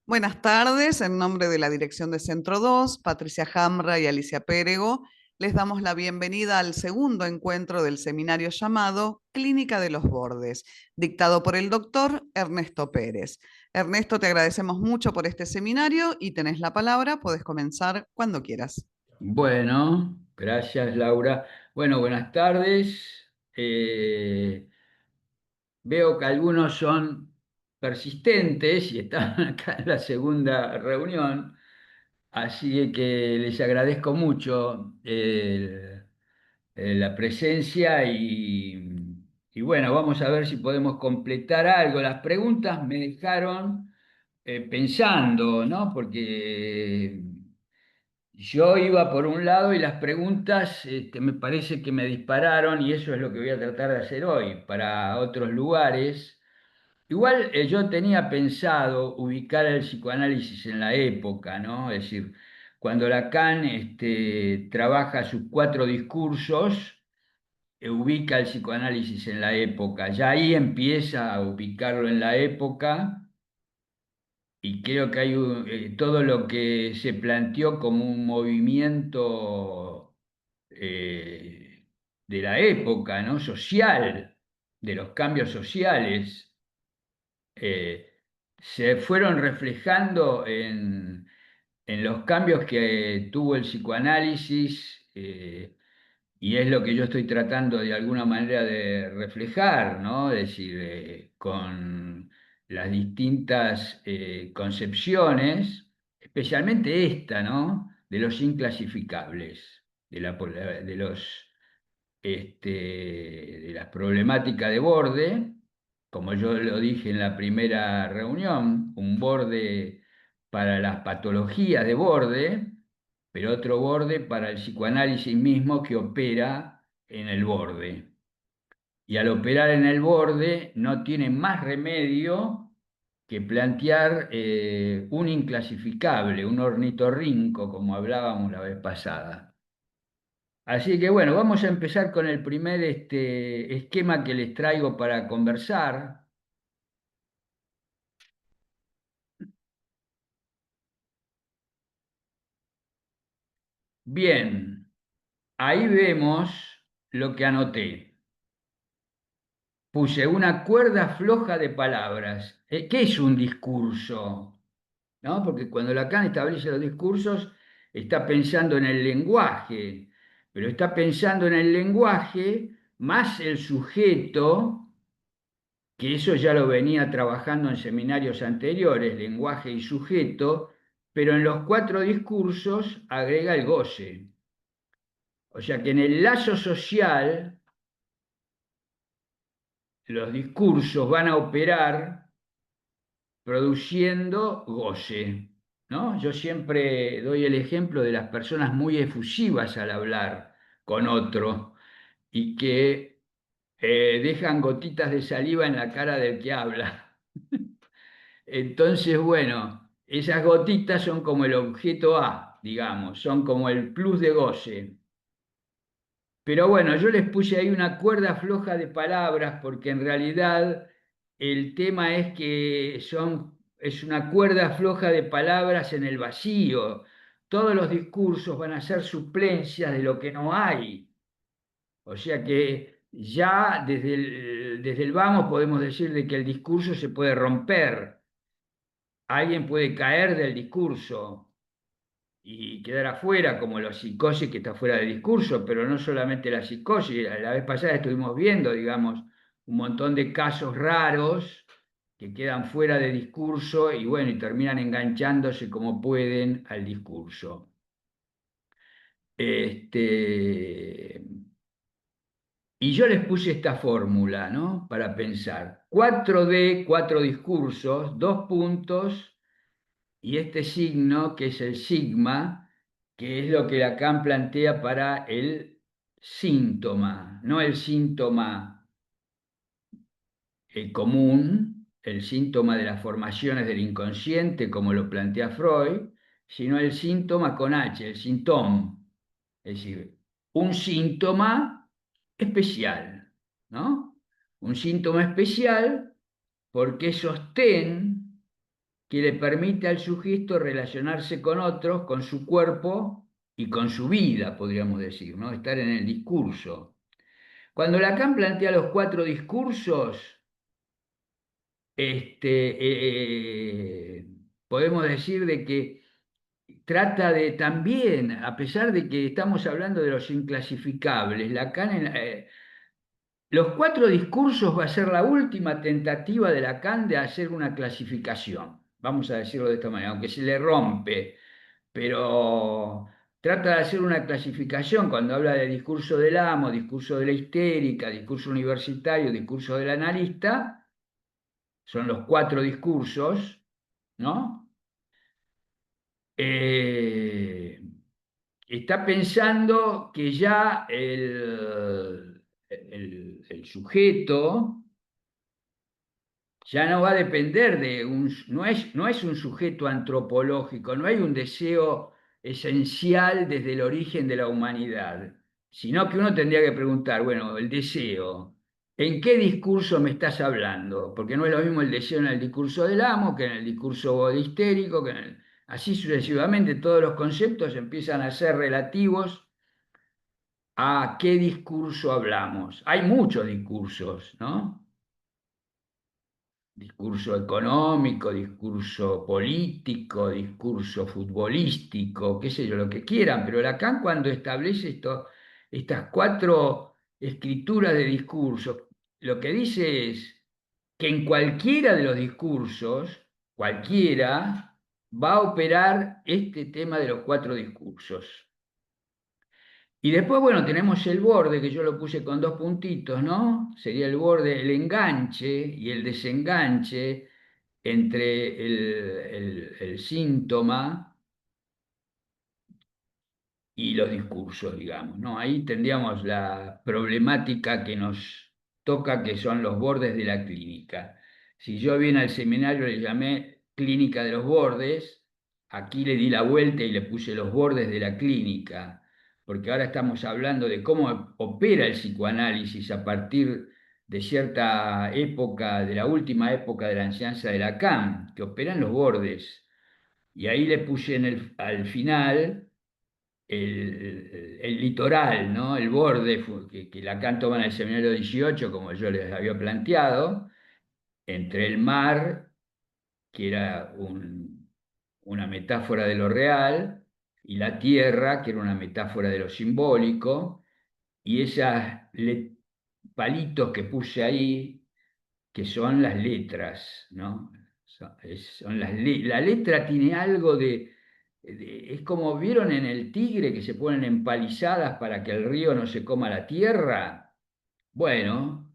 Buenas tardes, en nombre de la Dirección de Centro 2, Patricia Jamra y Alicia Pérego, les damos la bienvenida al segundo encuentro del seminario llamado Clínica de los Bordes, dictado por el doctor Ernesto Pérez. Ernesto, te agradecemos mucho por este seminario y tenés la palabra, podés comenzar cuando quieras. Bueno, gracias Laura. Bueno, buenas tardes. Veo que algunos son persistentes y están acá en la segunda reunión, así que les agradezco mucho la presencia y bueno, vamos a ver si podemos completar algo. Las preguntas me dejaron pensando, ¿no? Porque yo iba por un lado y las preguntas me parece que me dispararon y eso es lo que voy a tratar de hacer hoy para otros lugares. Igual yo tenía pensado ubicar el psicoanálisis en la época, ¿no? Es decir, cuando Lacan trabaja sus cuatro discursos, ubica el psicoanálisis en la época. Ya ahí empieza a ubicarlo en la época y creo que todo lo que se planteó como un movimiento de la época, ¿no? Social, de los cambios sociales, eh, se fueron reflejando en los cambios que tuvo el psicoanálisis. Y es lo que yo estoy tratando de alguna manera de reflejar, ¿no? Es decir, con las distintas concepciones, especialmente esta, ¿no? De los inclasificables, de de las problemáticas de borde, como yo lo dije en la primera reunión, un borde para las patologías de borde, pero otro borde para el psicoanálisis mismo que opera en el borde. Y al operar en el borde no tiene más remedio que plantear un inclasificable, un ornitorrinco, como hablábamos la vez pasada. Así que bueno, vamos a empezar con el primer esquema que les traigo para conversar. Bien, ahí vemos lo que anoté. Puse una cuerda floja de palabras. ¿Qué es un discurso? ¿No? Porque cuando Lacan establece los discursos, está pensando en el lenguaje, pero está pensando en el lenguaje más el sujeto, que eso ya lo venía trabajando en seminarios anteriores, lenguaje y sujeto, pero en los cuatro discursos agrega el goce. O sea que en el lazo social los discursos van a operar produciendo goce, ¿no? Yo siempre doy el ejemplo de las personas muy efusivas al hablar con otro y que dejan gotitas de saliva en la cara del que habla. Entonces, bueno, esas gotitas son como el objeto A, digamos, son como el plus de goce. Pero bueno, yo les puse ahí una cuerda floja de palabras porque en realidad el tema es que es una cuerda floja de palabras en el vacío. Todos los discursos van a ser suplencias de lo que no hay. O sea que ya desde el vamos podemos decir de que el discurso se puede romper. Alguien puede caer del discurso y quedar afuera, como la psicosis que está fuera de discurso, pero no solamente la psicosis. La vez pasada estuvimos viendo, digamos, un montón de casos raros que quedan fuera de discurso y bueno, y terminan enganchándose como pueden al discurso. Este, y yo les puse esta fórmula, ¿no? Para pensar. 4D, cuatro discursos, dos puntos y este signo, que es el sigma, que es lo que Lacan plantea para el síntoma, no el síntoma común, el síntoma de las formaciones del inconsciente, como lo plantea Freud, sino el síntoma con H, el síntoma, es decir, un síntoma especial, ¿no? Un síntoma especial porque sostén que le permite al sujeto relacionarse con otros, con su cuerpo y con su vida, podríamos decir, ¿no? Estar en el discurso. Cuando Lacan plantea los cuatro discursos, podemos decir de que trata de también, a pesar de que estamos hablando de los inclasificables, Lacan los cuatro discursos va a ser la última tentativa de Lacan de hacer una clasificación, vamos a decirlo de esta manera, aunque se le rompe, pero trata de hacer una clasificación cuando habla de discurso del amo, discurso de la histérica, discurso universitario, discurso del analista, son los cuatro discursos, ¿no? Eh, Está pensando que ya el sujeto ya no va a depender de no es un sujeto antropológico, no hay un deseo esencial desde el origen de la humanidad, sino que uno tendría que preguntar, bueno, el deseo, ¿en qué discurso me estás hablando? Porque no es lo mismo el deseo en el discurso del amo que en el discurso histérico, así sucesivamente, todos los conceptos empiezan a ser relativos a qué discurso hablamos. Hay muchos discursos, ¿no? Discurso económico, discurso político, discurso futbolístico, qué sé yo, lo que quieran, pero Lacan cuando establece estas cuatro escrituras de discursos, lo que dice es que en cualquiera de los discursos, cualquiera, va a operar este tema de los cuatro discursos. Y después, bueno, tenemos el borde, que yo lo puse con dos puntitos, ¿no? Sería el borde, el enganche y el desenganche entre el síntoma y los discursos, digamos, ¿no? Ahí tendríamos la problemática que nos toca, que son los bordes de la clínica. Si yo bien al seminario le llamé clínica de los bordes, aquí le di la vuelta y le puse los bordes de la clínica, porque ahora estamos hablando de cómo opera el psicoanálisis a partir de cierta época, de la última época de la enseñanza de Lacan, que opera en los bordes. Y ahí le puse al final el litoral, ¿no? El borde que Lacan toma en el seminario 18, como yo les había planteado, entre el mar, que era una metáfora de lo real, y la tierra, que era una metáfora de lo simbólico, y palitos que puse ahí, que son las letras, ¿no? La letra tiene algo es como vieron en el tigre que se ponen empalizadas para que el río no se coma la tierra. Bueno,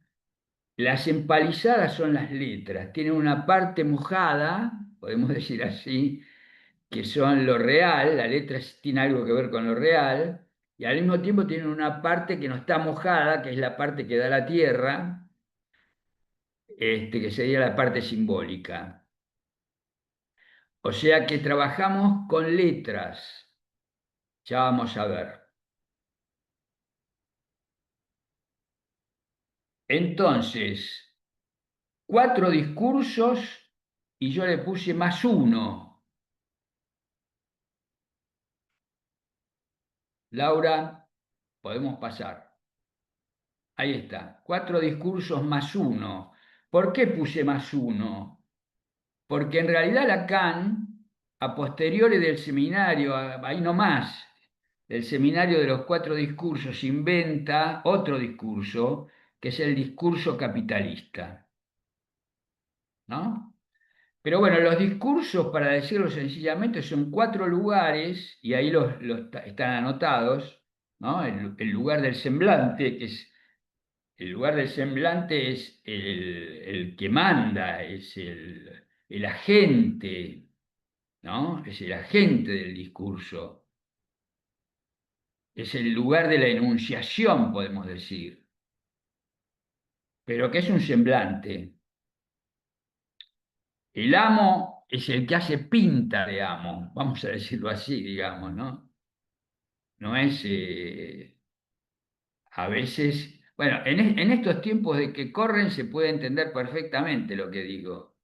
las empalizadas son las letras, tienen una parte mojada, podemos decir así, que son lo real, la letra tiene algo que ver con lo real, y al mismo tiempo tienen una parte que no está mojada, que es la parte que da la tierra, que sería la parte simbólica. O sea que trabajamos con letras, ya vamos a ver. Entonces, cuatro discursos y yo le puse más uno. Laura, podemos pasar. Ahí está, cuatro discursos más uno. ¿Por qué puse más uno? Porque en realidad Lacan, a posteriori del seminario, ahí nomás, del seminario de los cuatro discursos, inventa otro discurso, que es el discurso capitalista, ¿no? Pero bueno, los discursos, para decirlo sencillamente, son cuatro lugares, y ahí están anotados, ¿no? El lugar del semblante, el lugar del semblante es el que manda, es el agente, ¿no? Es el agente del discurso, es el lugar de la enunciación, podemos decir, pero que es un semblante. El amo es el que hace pinta de amo, vamos a decirlo así, digamos, ¿no? No es, a veces, bueno, en estos tiempos de que corren se puede entender perfectamente lo que digo.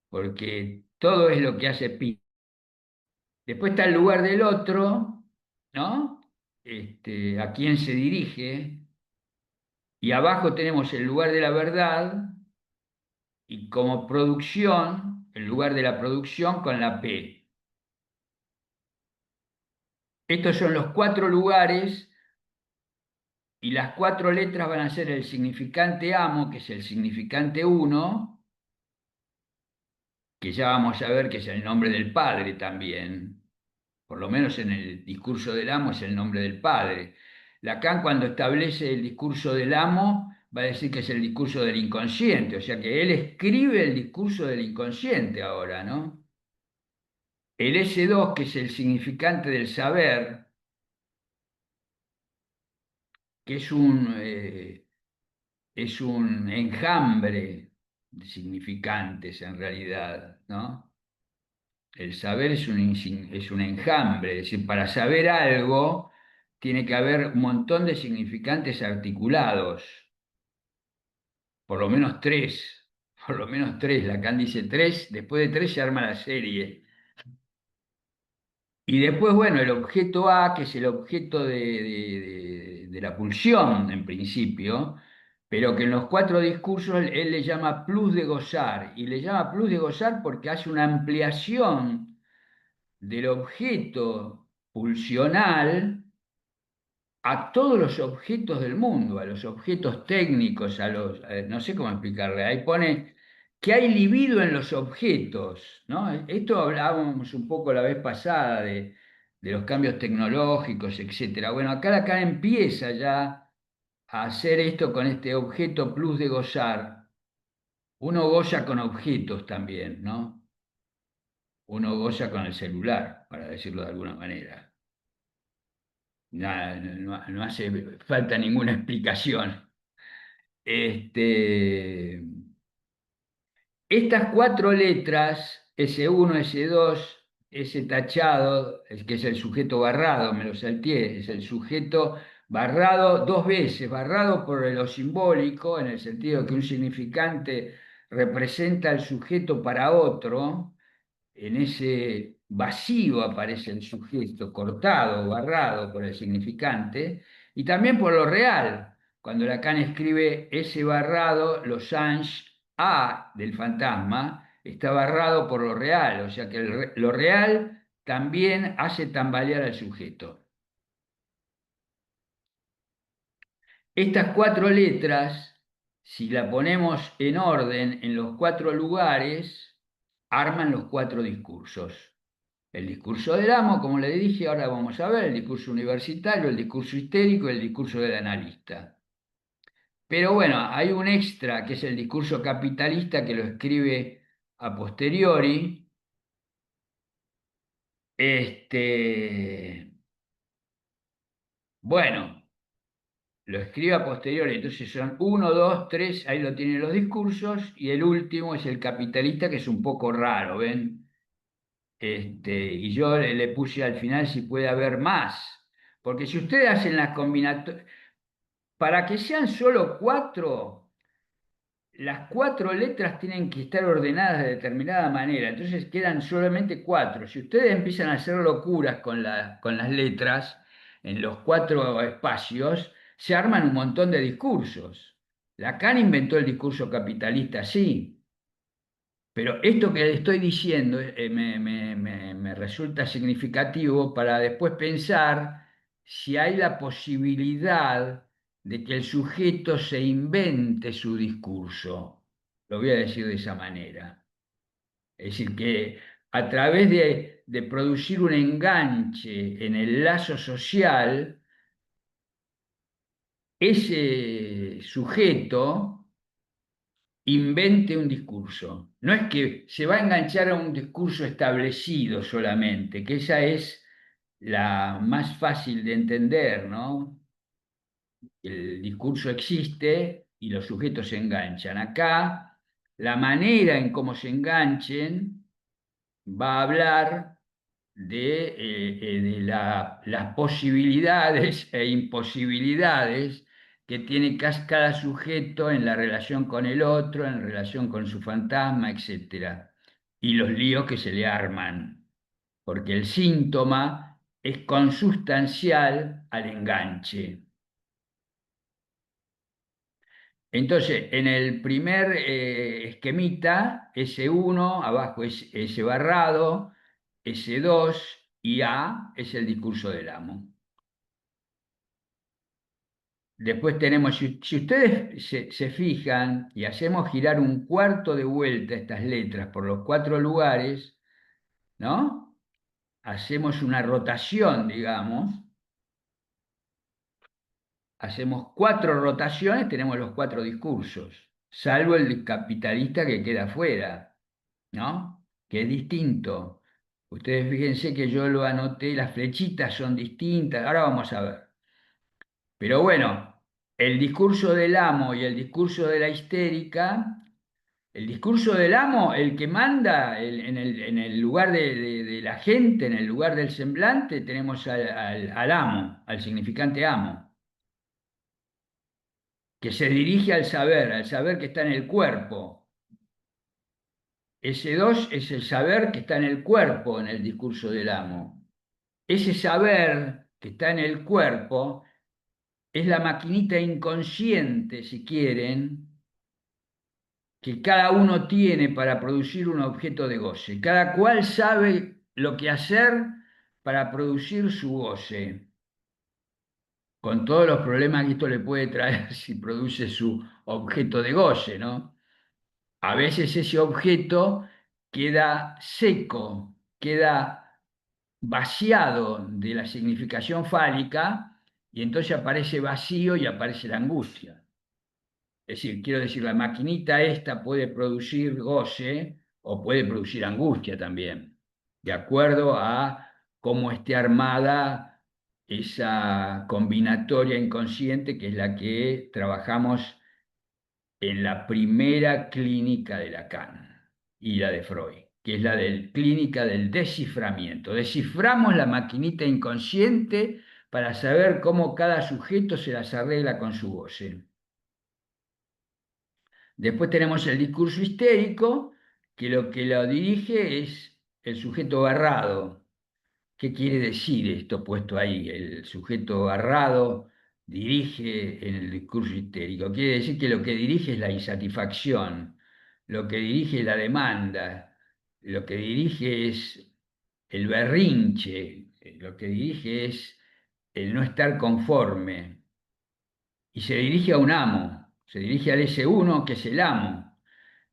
porque todo es lo que hace pi. Después está el lugar del otro, ¿no? A quién se dirige, y abajo tenemos el lugar de la verdad, y como producción, el lugar de la producción con la P. Estos son los cuatro lugares y las cuatro letras van a ser el significante amo, que es el significante uno, que ya vamos a ver que es el nombre del Padre también. Por lo menos en el discurso del amo es el nombre del Padre. Lacan, cuando establece el discurso del amo, va a decir que es el discurso del inconsciente, o sea que él escribe el discurso del inconsciente ahora, ¿no? El S2, que es el significante del saber, que es un enjambre de significantes en realidad, ¿no? El saber es un enjambre, es decir, para saber algo tiene que haber un montón de significantes articulados, por lo menos tres, por lo menos tres. Lacan dice tres, después de tres se arma la serie. Y después, bueno, el objeto A, que es el objeto de la pulsión en principio, pero que en los cuatro discursos él le llama plus de gozar, y le llama plus de gozar porque hace una ampliación del objeto pulsional a todos los objetos del mundo, a los objetos técnicos, no sé cómo explicarle, ahí pone que hay libido en los objetos, ¿no? Esto hablábamos un poco la vez pasada de los cambios tecnológicos, etcétera. Bueno, acá empieza ya a hacer esto con este objeto plus de gozar. Uno goza con objetos también, ¿no? Uno goza con el celular, para decirlo de alguna manera. No hace falta ninguna explicación. Este, Estas cuatro letras, S1, S2, S tachado, que es el sujeto barrado, me lo salteé, es el sujeto barrado dos veces, barrado por lo simbólico, en el sentido que un significante representa al sujeto para otro, en ese vacío aparece el sujeto, cortado, barrado por el significante, y también por lo real. Cuando Lacan escribe ese barrado, los anges A del fantasma, está barrado por lo real, o sea que lo real también hace tambalear al sujeto. Estas cuatro letras, si la ponemos en orden en los cuatro lugares, arman los cuatro discursos. El discurso del amo, como le dije, ahora vamos a ver, el discurso universitario, el discurso histérico y el discurso del analista. Pero bueno, hay un extra que es el discurso capitalista que lo escribe a posteriori. Bueno, lo escribe a posteriori, entonces son uno, dos, tres, ahí lo tienen los discursos, y el último es el capitalista, que es un poco raro, ¿ven? Y yo le puse al final si puede haber más, porque si ustedes hacen las combinatorias, para que sean solo cuatro, las cuatro letras tienen que estar ordenadas de determinada manera, entonces quedan solamente cuatro. Si ustedes empiezan a hacer locuras con las letras en los cuatro espacios, se arman un montón de discursos. Lacan inventó el discurso capitalista, sí, pero esto que le estoy diciendo me resulta significativo para después pensar si hay la posibilidad de que el sujeto se invente su discurso. Lo voy a decir de esa manera. Es decir, que a través de producir un enganche en el lazo social, ese sujeto invente un discurso. No es que se va a enganchar a un discurso establecido solamente, que esa es la más fácil de entender, ¿no? El discurso existe y los sujetos se enganchan. Acá, la manera en cómo se enganchen va a hablar de las posibilidades e imposibilidades que tiene cada sujeto en la relación con el otro, en relación con su fantasma, etcétera. y los líos que se le arman, porque el síntoma es consustancial al enganche. Entonces, en el primer esquemita, S1, abajo es S barrado, S2 y A es el discurso del amo. Después tenemos, si ustedes se fijan y hacemos girar un cuarto de vuelta estas letras por los cuatro lugares, ¿no? Hacemos una rotación, digamos, hacemos cuatro rotaciones, tenemos los cuatro discursos, salvo el capitalista que queda afuera, ¿no? Que es distinto. Ustedes fíjense que yo lo anoté, las flechitas son distintas, ahora vamos a ver. Pero bueno, el discurso del amo y el discurso de la histérica, el discurso del amo, el que manda en el lugar de la gente, en el lugar del semblante, tenemos al amo, al significante amo, que se dirige al saber que está en el cuerpo. Ese dos es el saber que está en el cuerpo en el discurso del amo. Ese saber que está en el cuerpo es la maquinita inconsciente, si quieren, que cada uno tiene para producir un objeto de goce. Cada cual sabe lo que hacer para producir su goce, con todos los problemas que esto le puede traer si produce su objeto de goce, ¿no? A veces ese objeto queda seco, queda vaciado de la significación fálica y entonces aparece vacío y aparece la angustia. Es decir, quiero decir, la maquinita esta puede producir goce o puede producir angustia también, de acuerdo a cómo esté armada esa combinatoria inconsciente que es la que trabajamos en la primera clínica de Lacan y la de Freud, que es la clínica del desciframiento. Desciframos la maquinita inconsciente para saber cómo cada sujeto se las arregla con su goce. Después tenemos el discurso histérico, que lo dirige es el sujeto barrado. ¿Qué quiere decir esto puesto ahí? El sujeto barrado dirige en el discurso histérico. Quiere decir que lo que dirige es la insatisfacción, lo que dirige es la demanda, lo que dirige es el berrinche, lo que dirige es el no estar conforme. Y se dirige a un amo, se dirige al S1 que es el amo,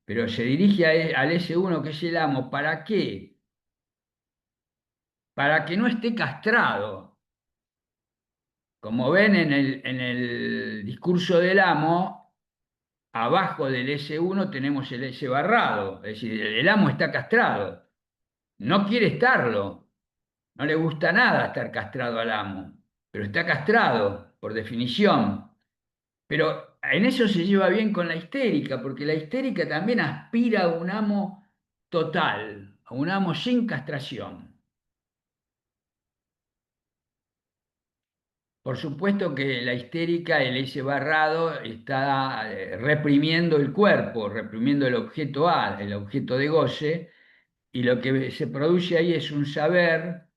pero se dirige al S1 que es el amo, ¿para qué? Para que no esté castrado. Como ven en el discurso del amo, abajo del S1 tenemos el S barrado, es decir, el amo está castrado, no quiere estarlo, no le gusta nada estar castrado al amo, pero está castrado por definición. Pero en eso se lleva bien con la histérica, porque la histérica también aspira a un amo total, a un amo sin castración. Por supuesto que la histérica, el ese barrado, está reprimiendo el cuerpo, reprimiendo el objeto A, el objeto de goce, y lo que se produce ahí es un saber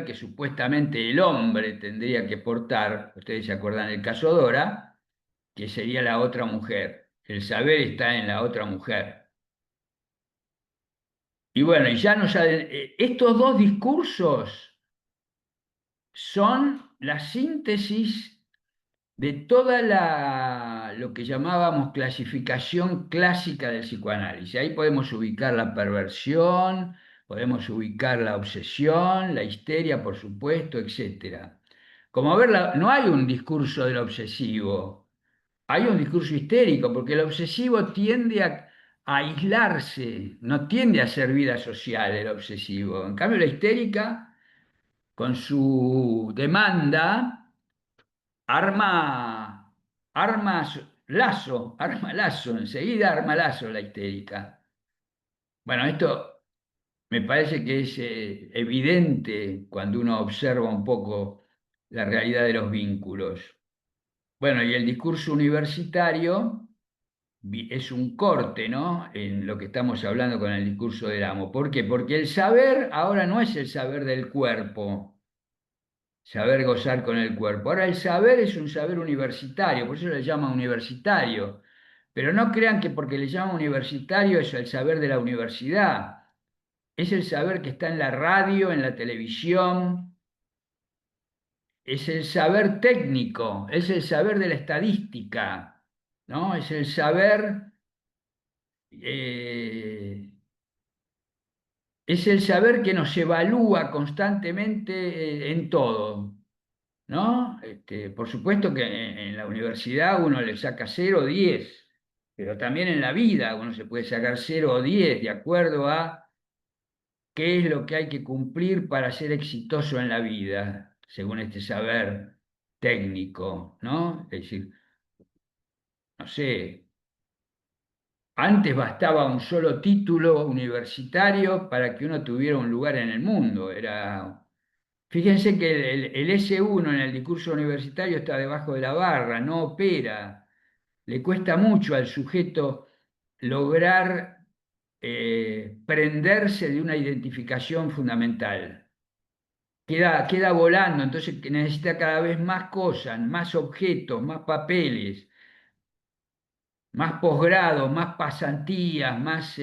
que supuestamente el hombre tendría que portar, ustedes se acuerdan del caso Dora, que sería la otra mujer. El saber está en la otra mujer. Y bueno, y ya nos estos dos discursos son la síntesis de toda lo que llamábamos clasificación clásica del psicoanálisis. Ahí podemos ubicar la perversión, podemos ubicar la obsesión, la histeria, por supuesto, etcétera. Como ver, no hay un discurso del obsesivo, hay un discurso histérico, porque el obsesivo tiende a aislarse, no tiende a hacer vida social el obsesivo. En cambio, la histérica, con su demanda, arma, arma lazo, enseguida arma lazo la histérica. Bueno, esto me parece que es evidente cuando uno observa un poco la realidad de los vínculos. Bueno, y el discurso universitario es un corte, ¿no? En lo que estamos hablando con el discurso del amo. ¿Por qué? Porque el saber ahora no es el saber del cuerpo, saber gozar con el cuerpo. Ahora el saber es un saber universitario, por eso le llama universitario. Pero no crean que porque le llama universitario es el saber de la universidad. Es el saber que está en la radio, en la televisión, es el saber técnico, es el saber de la estadística, ¿no? Es el saber, eh, es el saber que nos evalúa constantemente en todo, ¿no? Por supuesto que en la universidad uno le saca 0 o 10, pero también en la vida uno se puede sacar 0 o 10 de acuerdo a qué es lo que hay que cumplir para ser exitoso en la vida, según este saber técnico, ¿no? Es decir, no sé, antes bastaba un solo título universitario para que uno tuviera un lugar en el mundo. Fíjense que el S1 en el discurso universitario está debajo de la barra, no opera. Le cuesta mucho al sujeto lograr prenderse de una identificación fundamental. Queda volando, entonces que necesita cada vez más cosas, más objetos, más papeles, más posgrados, más pasantías, más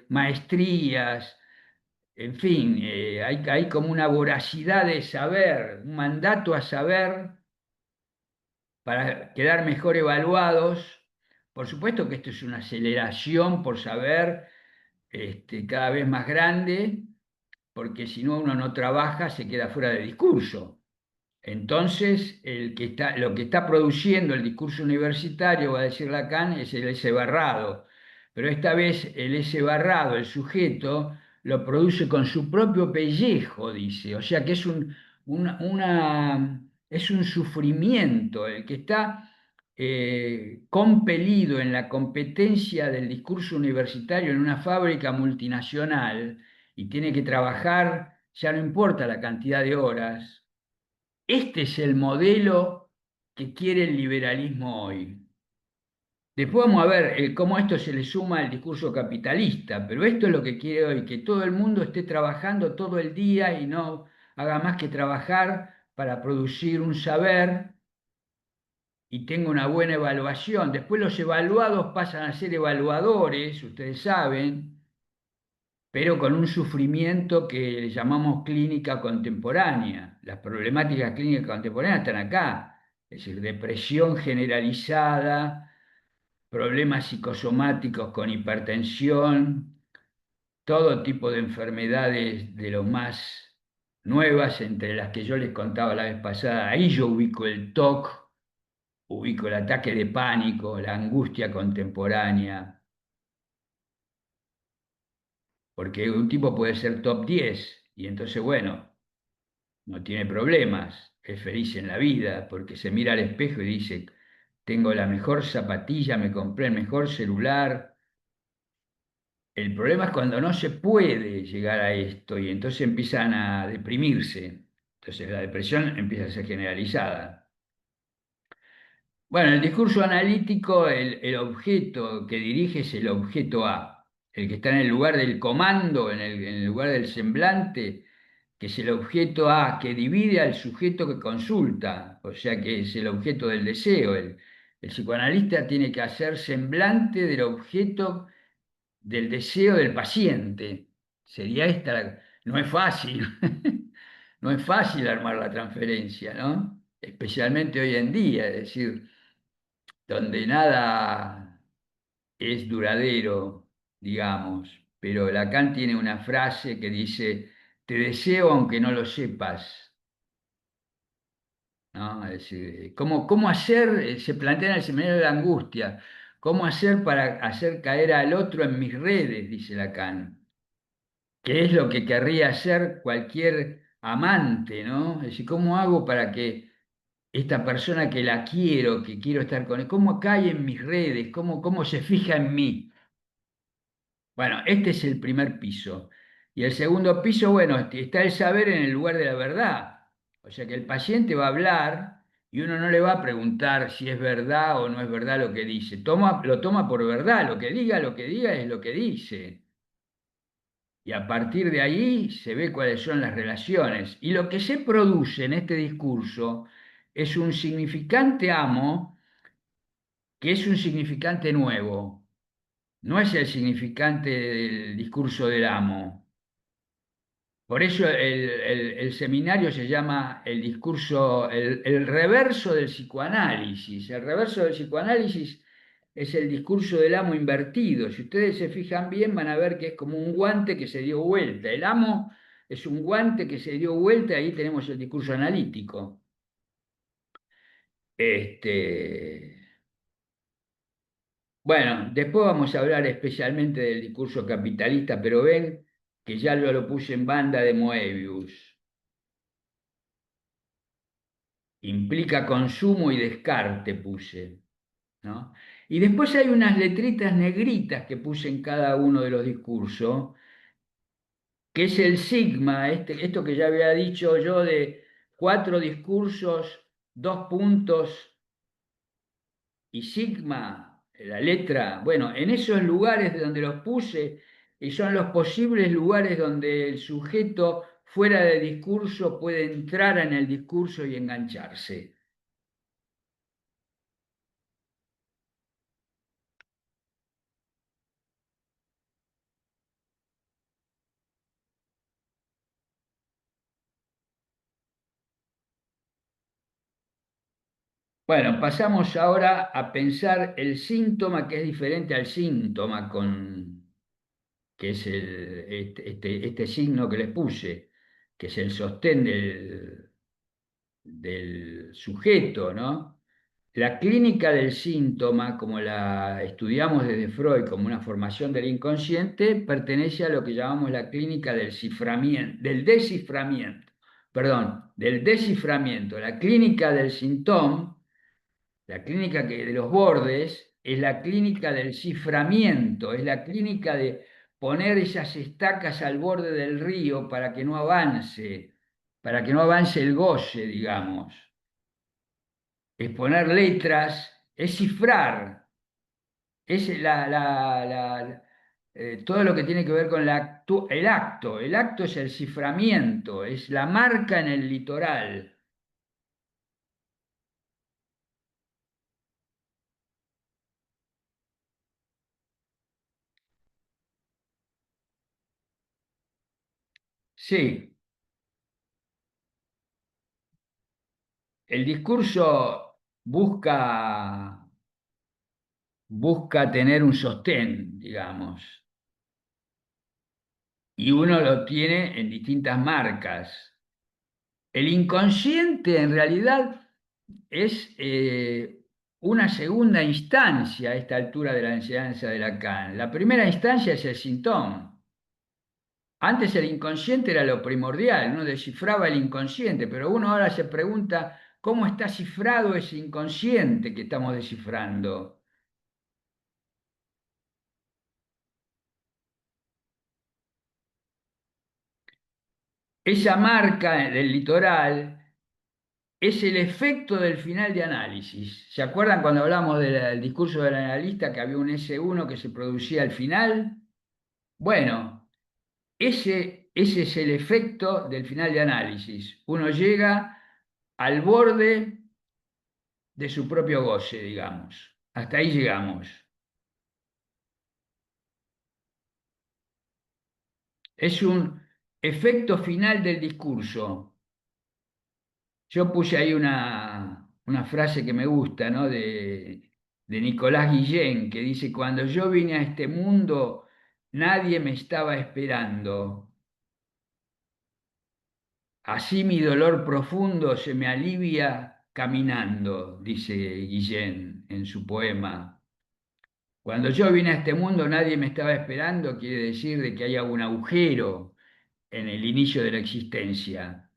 maestrías, en fin, hay como una voracidad de saber, un mandato a saber para quedar mejor evaluados. Por supuesto que esto es una aceleración por saber cada vez más grande, porque si no uno no trabaja, se queda fuera de discurso. Entonces, lo que está produciendo el discurso universitario, va a decir Lacan, es el S barrado. Pero esta vez el S barrado, el sujeto, lo produce con su propio pellejo, dice. O sea que es es un sufrimiento. El que está compelido en la competencia del discurso universitario en una fábrica multinacional y tiene que trabajar, ya no importa la cantidad de horas. Este es el modelo que quiere el liberalismo hoy. Después vamos a ver cómo esto se le suma al discurso capitalista, pero esto es lo que quiere hoy, que todo el mundo esté trabajando todo el día y no haga más que trabajar para producir un saber y tenga una buena evaluación. Después los evaluados pasan a ser evaluadores, ustedes saben, pero con un sufrimiento que llamamos clínica contemporánea. Las problemáticas clínicas contemporáneas están acá, es decir, depresión generalizada, problemas psicosomáticos con hipertensión, todo tipo de enfermedades de lo más nuevas, entre las que yo les contaba la vez pasada. Ahí yo ubico el TOC, ubico el ataque de pánico, la angustia contemporánea, porque un tipo puede ser top 10 y entonces, bueno, no tiene problemas, es feliz en la vida, porque se mira al espejo y dice, tengo la mejor zapatilla, me compré el mejor celular. El problema es cuando no se puede llegar a esto y entonces empiezan a deprimirse. Entonces la depresión empieza a ser generalizada. Bueno, el discurso analítico, el objeto que dirige es el objeto A, el que está en el lugar del comando, en el lugar del semblante, que es el objeto A, que divide al sujeto que consulta, o sea que es el objeto del deseo. El psicoanalista tiene que hacer semblante del objeto del deseo del paciente. Sería no es fácil, no es fácil armar la transferencia, ¿no? Especialmente hoy en día, es decir, donde nada es duradero, digamos. Pero Lacan tiene una frase que dice, te deseo aunque no lo sepas. ¿No? Es decir, ¿cómo hacer? Se plantea en el seminario de la angustia, ¿cómo hacer para hacer caer al otro en mis redes? Dice Lacan, que es lo que querría hacer cualquier amante, ¿no? Es decir, ¿cómo hago para que esta persona que la quiero, que quiero estar con él, cómo cae en mis redes, cómo se fija en mí? Bueno, este es el primer piso. Y el segundo piso, bueno, está el saber en el lugar de la verdad. O sea que el paciente va a hablar y uno no le va a preguntar si es verdad o no es verdad lo que dice. Lo toma por verdad, lo que diga es lo que dice. Y a partir de ahí se ve cuáles son las relaciones. Y lo que se produce en este discurso es un significante amo, que es un significante nuevo. No es el significante del discurso del amo. Por eso el seminario se llama el discurso, el reverso del psicoanálisis. El reverso del psicoanálisis es el discurso del amo invertido. Si ustedes se fijan bien, van a ver que es como un guante que se dio vuelta. El amo es un guante que se dio vuelta, y ahí tenemos el discurso analítico. Este, bueno, después vamos a hablar especialmente del discurso capitalista, pero ven que ya lo puse en banda de Moebius. Implica consumo y descarte, puse, ¿no? Y después hay unas letritas negritas que puse en cada uno de los discursos, que es el sigma, esto que ya había dicho yo de 4 discursos, 2 puntos y sigma, la letra. Bueno, en esos lugares de donde los puse, y son los posibles lugares donde el sujeto fuera de discurso puede entrar en el discurso y engancharse. Bueno, pasamos ahora a pensar el síntoma, que es diferente al síntoma, que es este signo que les puse, que es el sostén del sujeto, ¿no? La clínica del síntoma, como la estudiamos desde Freud como una formación del inconsciente, pertenece a lo que llamamos la clínica del desciframiento. La clínica del síntoma, la clínica de los bordes, es la clínica del ciframiento, es la clínica de poner esas estacas al borde del río para que no avance el goce, digamos. Es poner letras, es cifrar, es todo lo que tiene que ver con el acto. El acto es el ciframiento, es la marca en el litoral. Sí, el discurso busca tener un sostén, digamos, y uno lo tiene en distintas marcas. El inconsciente en realidad es una segunda instancia a esta altura de la enseñanza de Lacan. La primera instancia es el síntoma. Antes el inconsciente era lo primordial, uno descifraba el inconsciente, pero uno ahora se pregunta cómo está cifrado ese inconsciente que estamos descifrando. Esa marca del litoral es el efecto del final de análisis. ¿Se acuerdan cuando hablamos del discurso del analista que había un S1 que se producía al final? Bueno, ese es el efecto del final de análisis. Uno llega al borde de su propio goce, digamos. Hasta ahí llegamos. Es un efecto final del discurso. Yo puse ahí una frase que me gusta, ¿no? De Nicolás Guillén, que dice, cuando yo vine a este mundo, nadie me estaba esperando. Así mi dolor profundo se me alivia caminando, dice Guillén en su poema. Cuando yo vine a este mundo, nadie me estaba esperando, quiere decir de que haya un agujero en el inicio de la existencia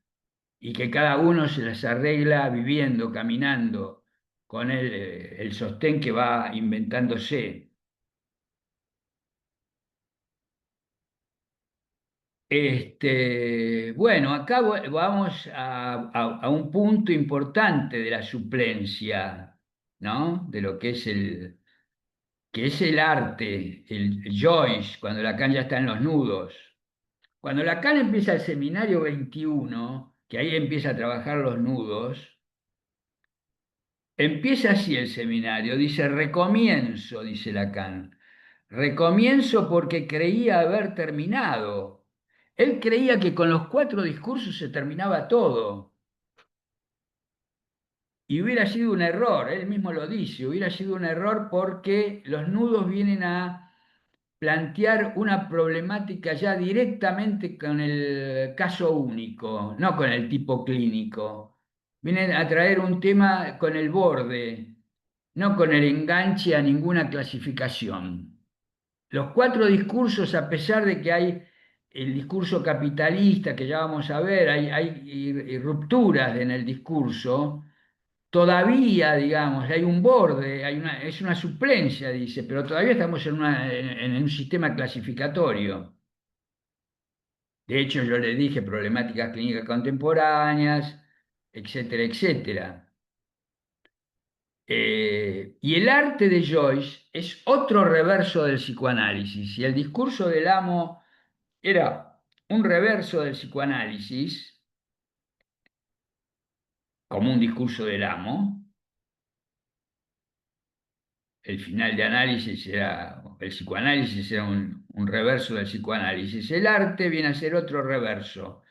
y que cada uno se las arregla viviendo, caminando, con el sostén que va inventándose. Bueno, acá vamos a un punto importante de la suplencia, ¿no? De lo que es el arte, el Joyce, cuando Lacan ya está en los nudos. Cuando Lacan empieza el seminario 21, que ahí empieza a trabajar los nudos, empieza así el seminario, dice, recomienzo, dice Lacan, recomienzo porque creía haber terminado. Él creía que con los cuatro discursos se terminaba todo. Y hubiera sido un error, él mismo lo dice, hubiera sido un error porque los nudos vienen a plantear una problemática ya directamente con el caso único, no con el tipo clínico. Vienen a traer un tema con el borde, no con el enganche a ninguna clasificación. Los cuatro discursos, a pesar de que hay el discurso capitalista, que ya vamos a ver, hay rupturas en el discurso, todavía, digamos, hay un borde, es una suplencia, dice, pero todavía estamos en un sistema clasificatorio. De hecho, yo le dije problemáticas clínicas contemporáneas, etcétera, etcétera. Y el arte de Joyce es otro reverso del psicoanálisis. Y el discurso del amo era un reverso del psicoanálisis, como un discurso del amo. El final de análisis era, el psicoanálisis era un reverso del psicoanálisis. El arte viene a ser otro reverso.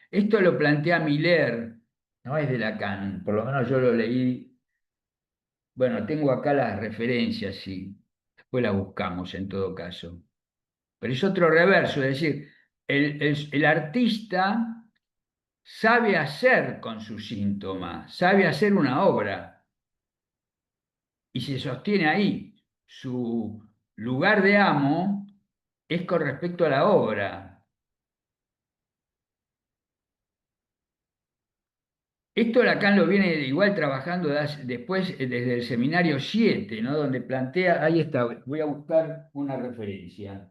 Esto lo plantea Miller, no es de Lacan, por lo menos yo lo leí. Bueno, tengo acá las referencias, sí. Después las buscamos en todo caso. Pero es otro reverso, es decir, el artista sabe hacer con su síntoma, sabe hacer una obra y se sostiene ahí. Su lugar de amo es con respecto a la obra. Esto Lacan lo viene igual trabajando después desde el seminario 7, ¿no? Donde plantea, ahí está, voy a buscar una referencia.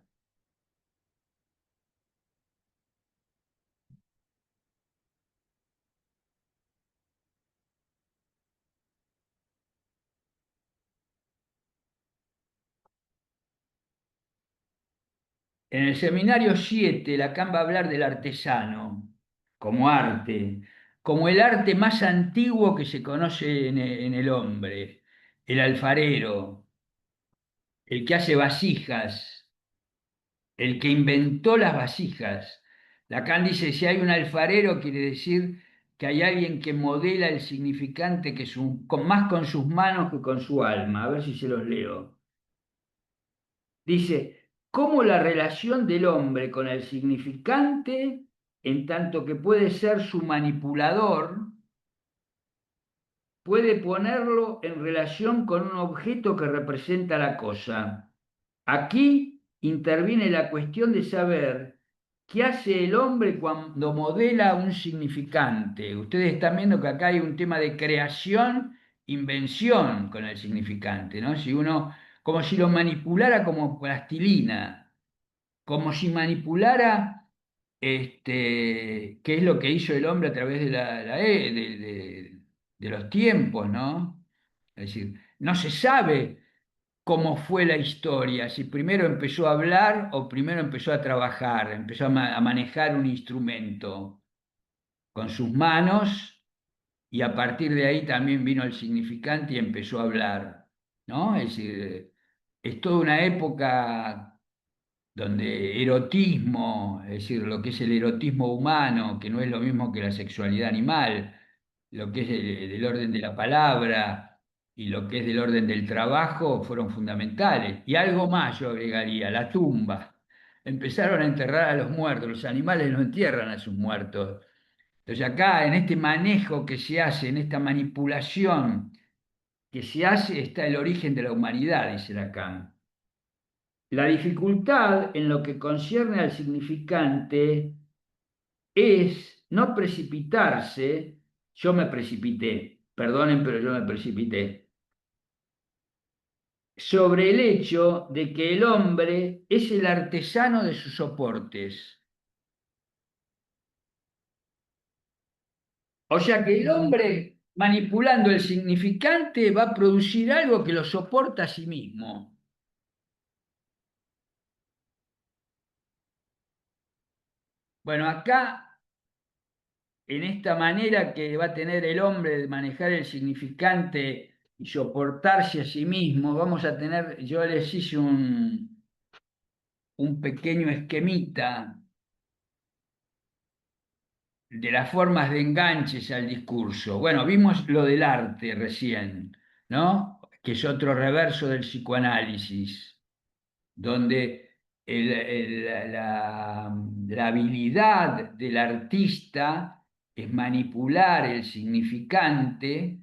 En el seminario 7, Lacan va a hablar del artesano como arte, como el arte más antiguo que se conoce en el hombre, el alfarero, el que hace vasijas, el que inventó las vasijas. Lacan dice, si hay un alfarero, quiere decir que hay alguien que modela el significante más con sus manos que con su alma. A ver si se los leo. Dice, cómo la relación del hombre con el significante, en tanto que puede ser su manipulador, puede ponerlo en relación con un objeto que representa la cosa. Aquí interviene la cuestión de saber qué hace el hombre cuando modela un significante. Ustedes están viendo que acá hay un tema de creación, invención con el significante, ¿no? Si uno, como si lo manipulara como plastilina, como si manipulara, qué es lo que hizo el hombre a través de los tiempos, ¿no? Es decir, no se sabe cómo fue la historia, si primero empezó a hablar o primero empezó a trabajar, empezó a manejar un instrumento con sus manos y a partir de ahí también vino el significante y empezó a hablar, ¿no? Es decir, es toda una época donde erotismo, es decir, lo que es el erotismo humano, que no es lo mismo que la sexualidad animal, lo que es del orden de la palabra y lo que es del orden del trabajo, fueron fundamentales. Y algo más yo agregaría, la tumba. Empezaron a enterrar a los muertos, los animales no entierran a sus muertos. Entonces acá, en este manejo que se hace, en esta manipulación que se hace, está el origen de la humanidad, dice Lacan. La dificultad en lo que concierne al significante es no precipitarse, yo me precipité, perdonen, pero yo me precipité, sobre el hecho de que el hombre es el artesano de sus soportes. O sea que el hombre, manipulando el significante, va a producir algo que lo soporta a sí mismo. Bueno, acá, en esta manera que va a tener el hombre de manejar el significante y soportarse a sí mismo, vamos a tener, yo les hice un pequeño esquemita de las formas de enganches al discurso. Bueno, vimos lo del arte recién, ¿no? Que es otro reverso del psicoanálisis, donde la habilidad del artista es manipular el significante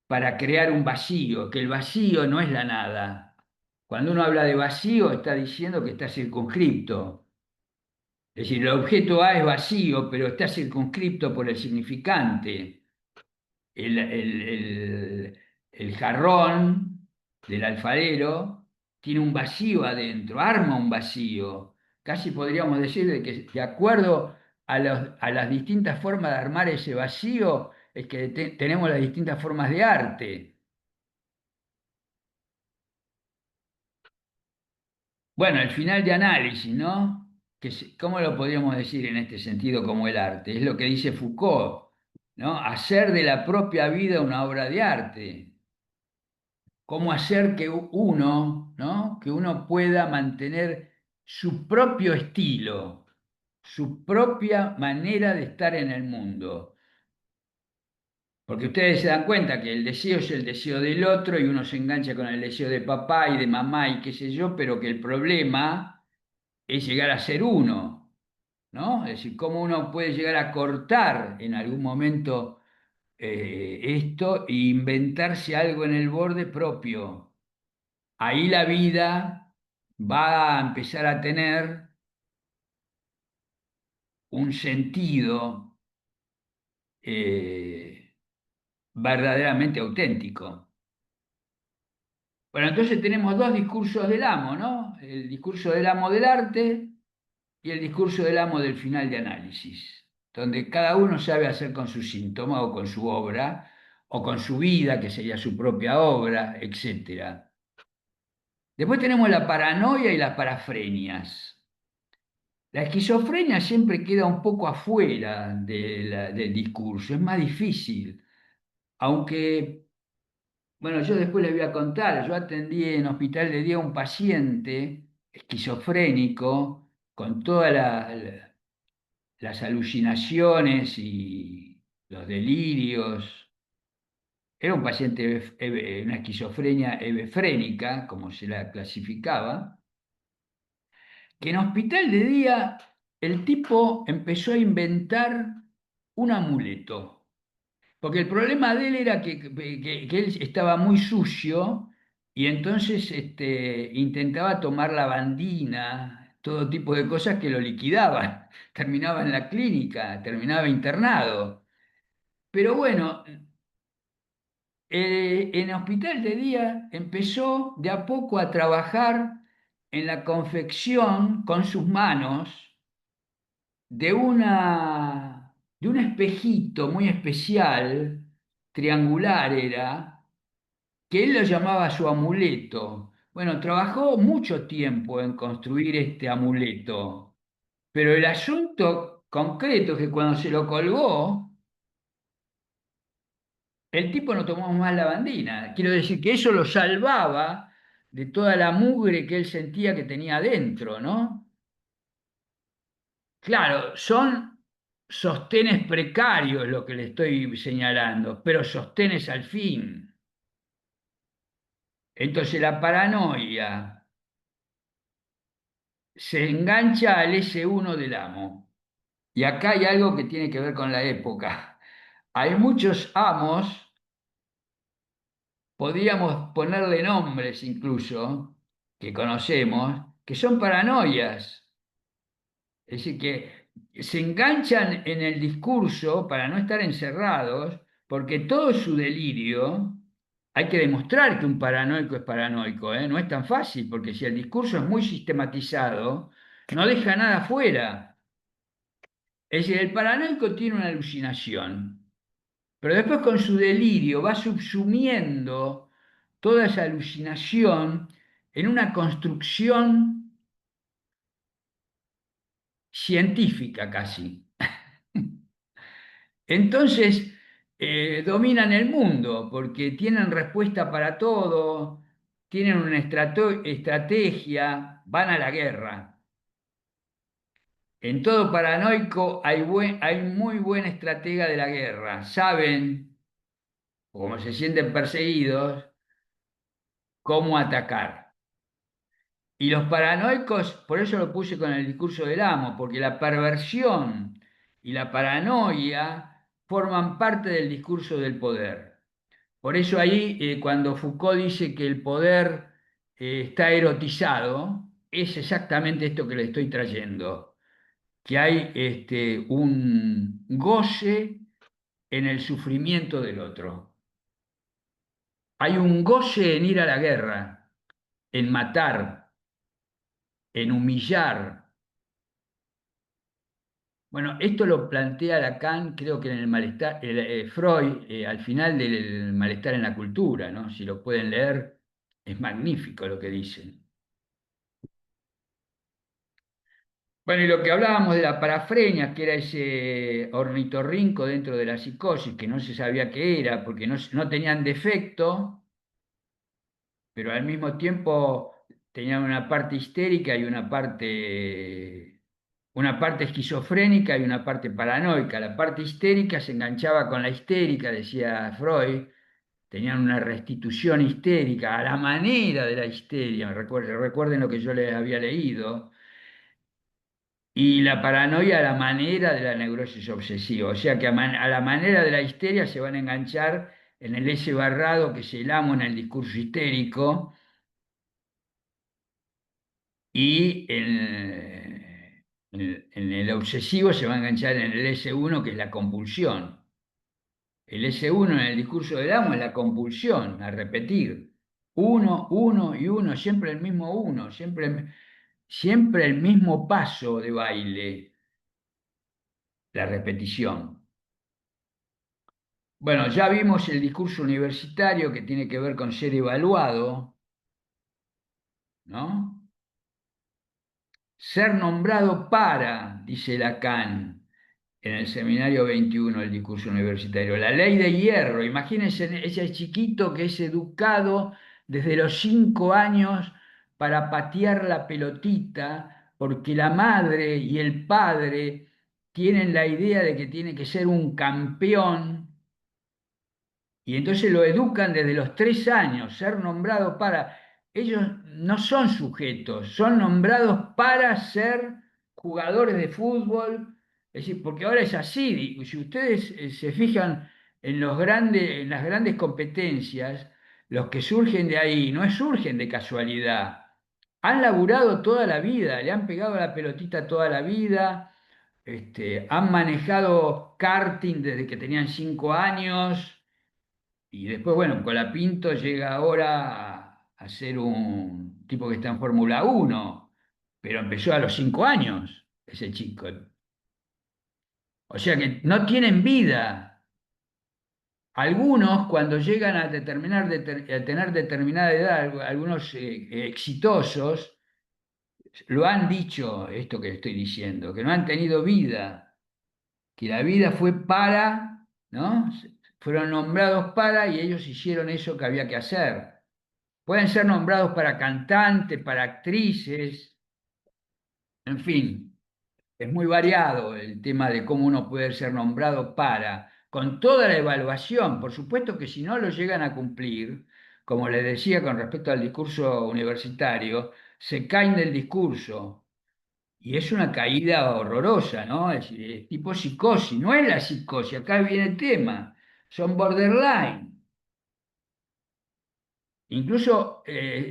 para crear un vacío, que el vacío no es la nada. Cuando uno habla de vacío, está diciendo que está circunscripto. Es decir, el objeto A es vacío, pero está circunscripto por el significante. El jarrón del alfarero tiene un vacío adentro, arma un vacío. Casi podríamos decir de que de acuerdo a las distintas formas de armar ese vacío, es que tenemos las distintas formas de arte. Bueno, el final de análisis, ¿no? ¿Cómo lo podríamos decir en este sentido como el arte? Es lo que dice Foucault, ¿no? Hacer de la propia vida una obra de arte. Cómo hacer que uno, ¿no? Que uno pueda mantener su propio estilo, su propia manera de estar en el mundo. Porque ustedes se dan cuenta que el deseo es el deseo del otro y uno se engancha con el deseo de papá y de mamá y qué sé yo, pero que el problema es llegar a ser uno, ¿no? Es decir, cómo uno puede llegar a cortar en algún momento esto e inventarse algo en el borde propio. Ahí la vida va a empezar a tener un sentido eh, verdaderamente auténtico. Bueno, entonces tenemos dos discursos del amo, ¿no? El discurso del amo del arte y el discurso del amo del final de análisis, donde cada uno sabe hacer con su síntoma o con su obra o con su vida, que sería su propia obra, etcétera. Después tenemos la paranoia y las parafrenias. La esquizofrenia siempre queda un poco afuera del discurso, es más difícil, aunque, bueno, yo después les voy a contar, yo atendí en hospital de día a un paciente esquizofrénico con todas las alucinaciones y los delirios. Era un paciente, una esquizofrenia hebefrénica, como se la clasificaba, que en hospital de día el tipo empezó a inventar un amuleto, porque el problema de él era que él estaba muy sucio y entonces intentaba tomar lavandina, todo tipo de cosas que lo liquidaban, terminaba en la clínica, terminaba internado. Pero bueno, en hospital de día empezó de a poco a trabajar en la confección con sus manos de un espejito muy especial, triangular era, que él lo llamaba su amuleto. Bueno, trabajó mucho tiempo en construir este amuleto, pero el asunto concreto es que cuando se lo colgó, el tipo no tomó más lavandina. Quiero decir que eso lo salvaba de toda la mugre que él sentía que tenía adentro, ¿no? Claro, son sostenes precarios lo que le estoy señalando, pero sostenes al fin. Entonces la paranoia se engancha al S1 del amo. Y acá hay algo que tiene que ver con la época. Hay muchos amos, podríamos ponerle nombres incluso, que conocemos, que son paranoias. Es decir, que se enganchan en el discurso para no estar encerrados, porque todo su delirio, hay que demostrar que un paranoico es paranoico, ¿eh? No es tan fácil, porque si el discurso es muy sistematizado, no deja nada fuera. Es decir, el paranoico tiene una alucinación. Pero después con su delirio va subsumiendo toda esa alucinación en una construcción científica casi. Entonces, dominan el mundo porque tienen respuesta para todo, tienen una estrategia, van a la guerra. En todo paranoico hay muy buen estratega de la guerra. Saben, como se sienten perseguidos, cómo atacar. Y los paranoicos, por eso lo puse con el discurso del amo, porque la perversión y la paranoia forman parte del discurso del poder. Por eso ahí, cuando Foucault dice que el poder está erotizado, es exactamente esto que le estoy trayendo, que hay un goce en el sufrimiento del otro. Hay un goce en ir a la guerra, en matar, en humillar. Bueno, esto lo plantea Lacan, creo que en el malestar, Freud, al final del malestar en la cultura, ¿no? Si lo pueden leer, es magnífico lo que dicen. Bueno, y lo que hablábamos de la parafrenia, que era ese ornitorrinco dentro de la psicosis, que no se sabía qué era, porque no tenían defecto, pero al mismo tiempo tenían una parte histérica y una parte esquizofrénica y una parte paranoica. La parte histérica se enganchaba con la histérica, decía Freud, tenían una restitución histérica a la manera de la histeria. Recuerden lo que yo les había leído. Y la paranoia a la manera de la neurosis obsesiva. O sea que a la manera de la histeria se van a enganchar en el ese barrado que es el amo en el discurso histérico y en el obsesivo se va a enganchar en el S1 que es la compulsión. El S1 en el discurso del amo es la compulsión, a repetir. Uno, uno y uno, siempre el mismo uno, siempre el mismo paso de baile, la repetición. Bueno, ya vimos el discurso universitario que tiene que ver con ser evaluado, ¿no? Ser nombrado para, dice Lacan en el seminario 21 del discurso universitario, la ley de hierro. Imagínense ese chiquito que es educado desde los 5 años para patear la pelotita, porque la madre y el padre tienen la idea de que tiene que ser un campeón. Y entonces lo educan desde los 3 años, ser nombrado para... Ellos no son sujetos, son nombrados para ser jugadores de fútbol. Es decir, porque ahora es así. Y si ustedes se fijan en las grandes competencias, los que surgen de ahí no surgen de casualidad. Han laburado toda la vida, le han pegado a la pelotita toda la vida, han manejado karting desde que tenían 5 años. Y después, bueno, Colapinto llega ahora a ser un tipo que está en Fórmula 1, pero empezó a los 5 años ese chico. O sea que no tienen vida. Algunos, cuando llegan a tener determinada edad, algunos exitosos, lo han dicho esto que estoy diciendo, que no han tenido vida, que la vida fue para, ¿no? Fueron nombrados para y ellos hicieron eso que había que hacer. Pueden ser nombrados para cantantes, para actrices, en fin, es muy variado el tema de cómo uno puede ser nombrado para, con toda la evaluación. Por supuesto que si no lo llegan a cumplir, como les decía con respecto al discurso universitario, se caen del discurso. Y es una caída horrorosa, ¿no? Es tipo psicosis, no es la psicosis, acá viene el tema, son borderline. Incluso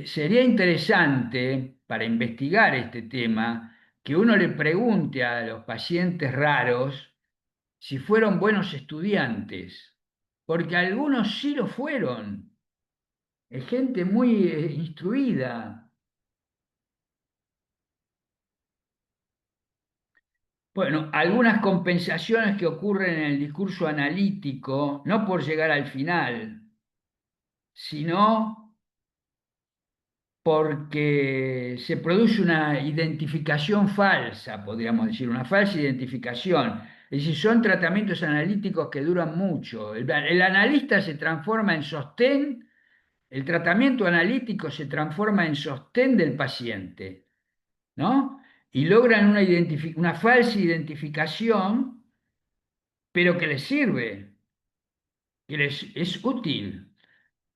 sería interesante para investigar este tema que uno le pregunte a los pacientes raros si fueron buenos estudiantes, porque algunos sí lo fueron. Es gente muy instruida. Bueno, algunas compensaciones que ocurren en el discurso analítico, no por llegar al final, sino porque se produce una identificación falsa, podríamos decir, una falsa identificación. Es decir, son tratamientos analíticos que duran mucho. El analista se transforma en sostén, el tratamiento analítico se transforma en sostén del paciente, ¿no? Y logran una falsa identificación, pero que les sirve, que les es útil.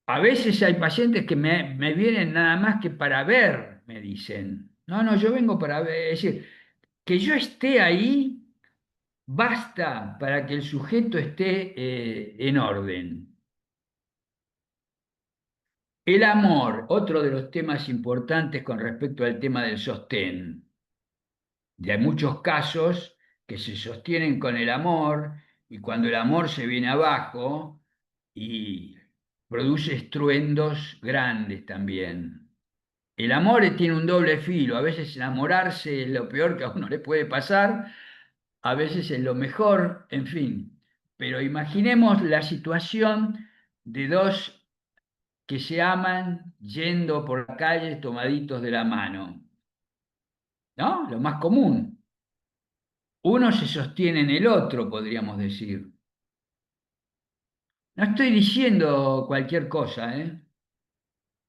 A veces hay pacientes que me vienen nada más que para ver, me dicen. No, no, yo vengo para ver. Es decir, que yo esté ahí basta para que el sujeto esté en orden. El amor, otro de los temas importantes con respecto al tema del sostén. Y hay muchos casos que se sostienen con el amor y cuando el amor se viene abajo y produce estruendos grandes también. El amor tiene un doble filo, a veces enamorarse es lo peor que a uno le puede pasar, a veces es lo mejor, en fin. Pero imaginemos la situación de dos que se aman yendo por la calle tomaditos de la mano, ¿no? Lo más común. Uno se sostiene en el otro, podríamos decir. No estoy diciendo cualquier cosa, ¿eh?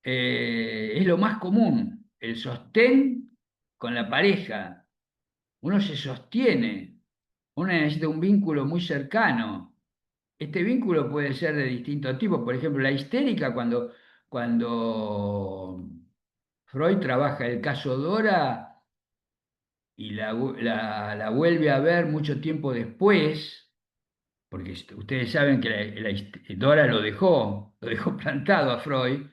Es lo más común, el sostén con la pareja. Uno se sostiene, uno necesita un vínculo muy cercano. Este vínculo puede ser de distintos tipos. Por ejemplo, la histérica, cuando Freud trabaja el caso Dora y la vuelve a ver mucho tiempo después, porque ustedes saben que Dora lo dejó plantado a Freud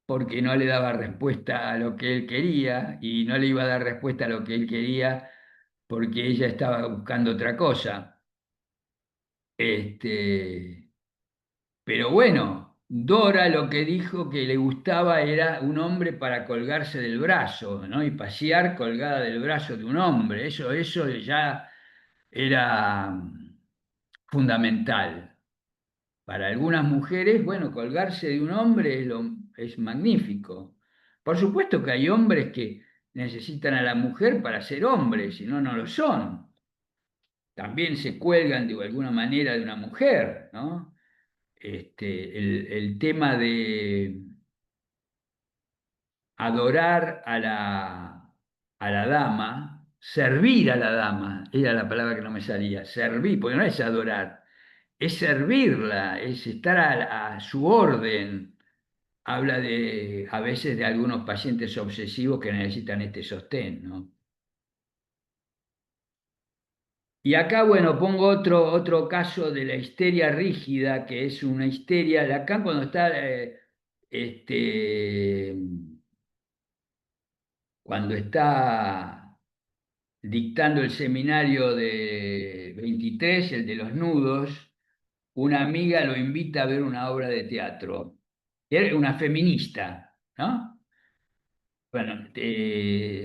porque no le daba respuesta a lo que él quería y no le iba a dar respuesta a lo que él quería porque ella estaba buscando otra cosa. Este, pero bueno, Dora lo que dijo que le gustaba era un hombre para colgarse del brazo, ¿no? Y pasear colgada del brazo de un hombre. Eso ya era fundamental. Para algunas mujeres, bueno, colgarse de un hombre es magnífico. Por supuesto que hay hombres que necesitan a la mujer para ser hombres, si no, no lo son. También se cuelgan de alguna manera de una mujer, ¿no? El tema de adorar a la dama, servir a la dama, era la palabra que no me salía, servir, porque no es adorar, es servirla, es estar a su orden. Habla a veces de algunos pacientes obsesivos que necesitan este sostén, ¿no? Y acá, bueno, pongo otro caso de la histeria rígida, que es una histeria, Lacan cuando está, este, cuando está dictando el seminario de 23, el de los nudos, una amiga lo invita a ver una obra de teatro. Era una feminista, ¿no? Bueno,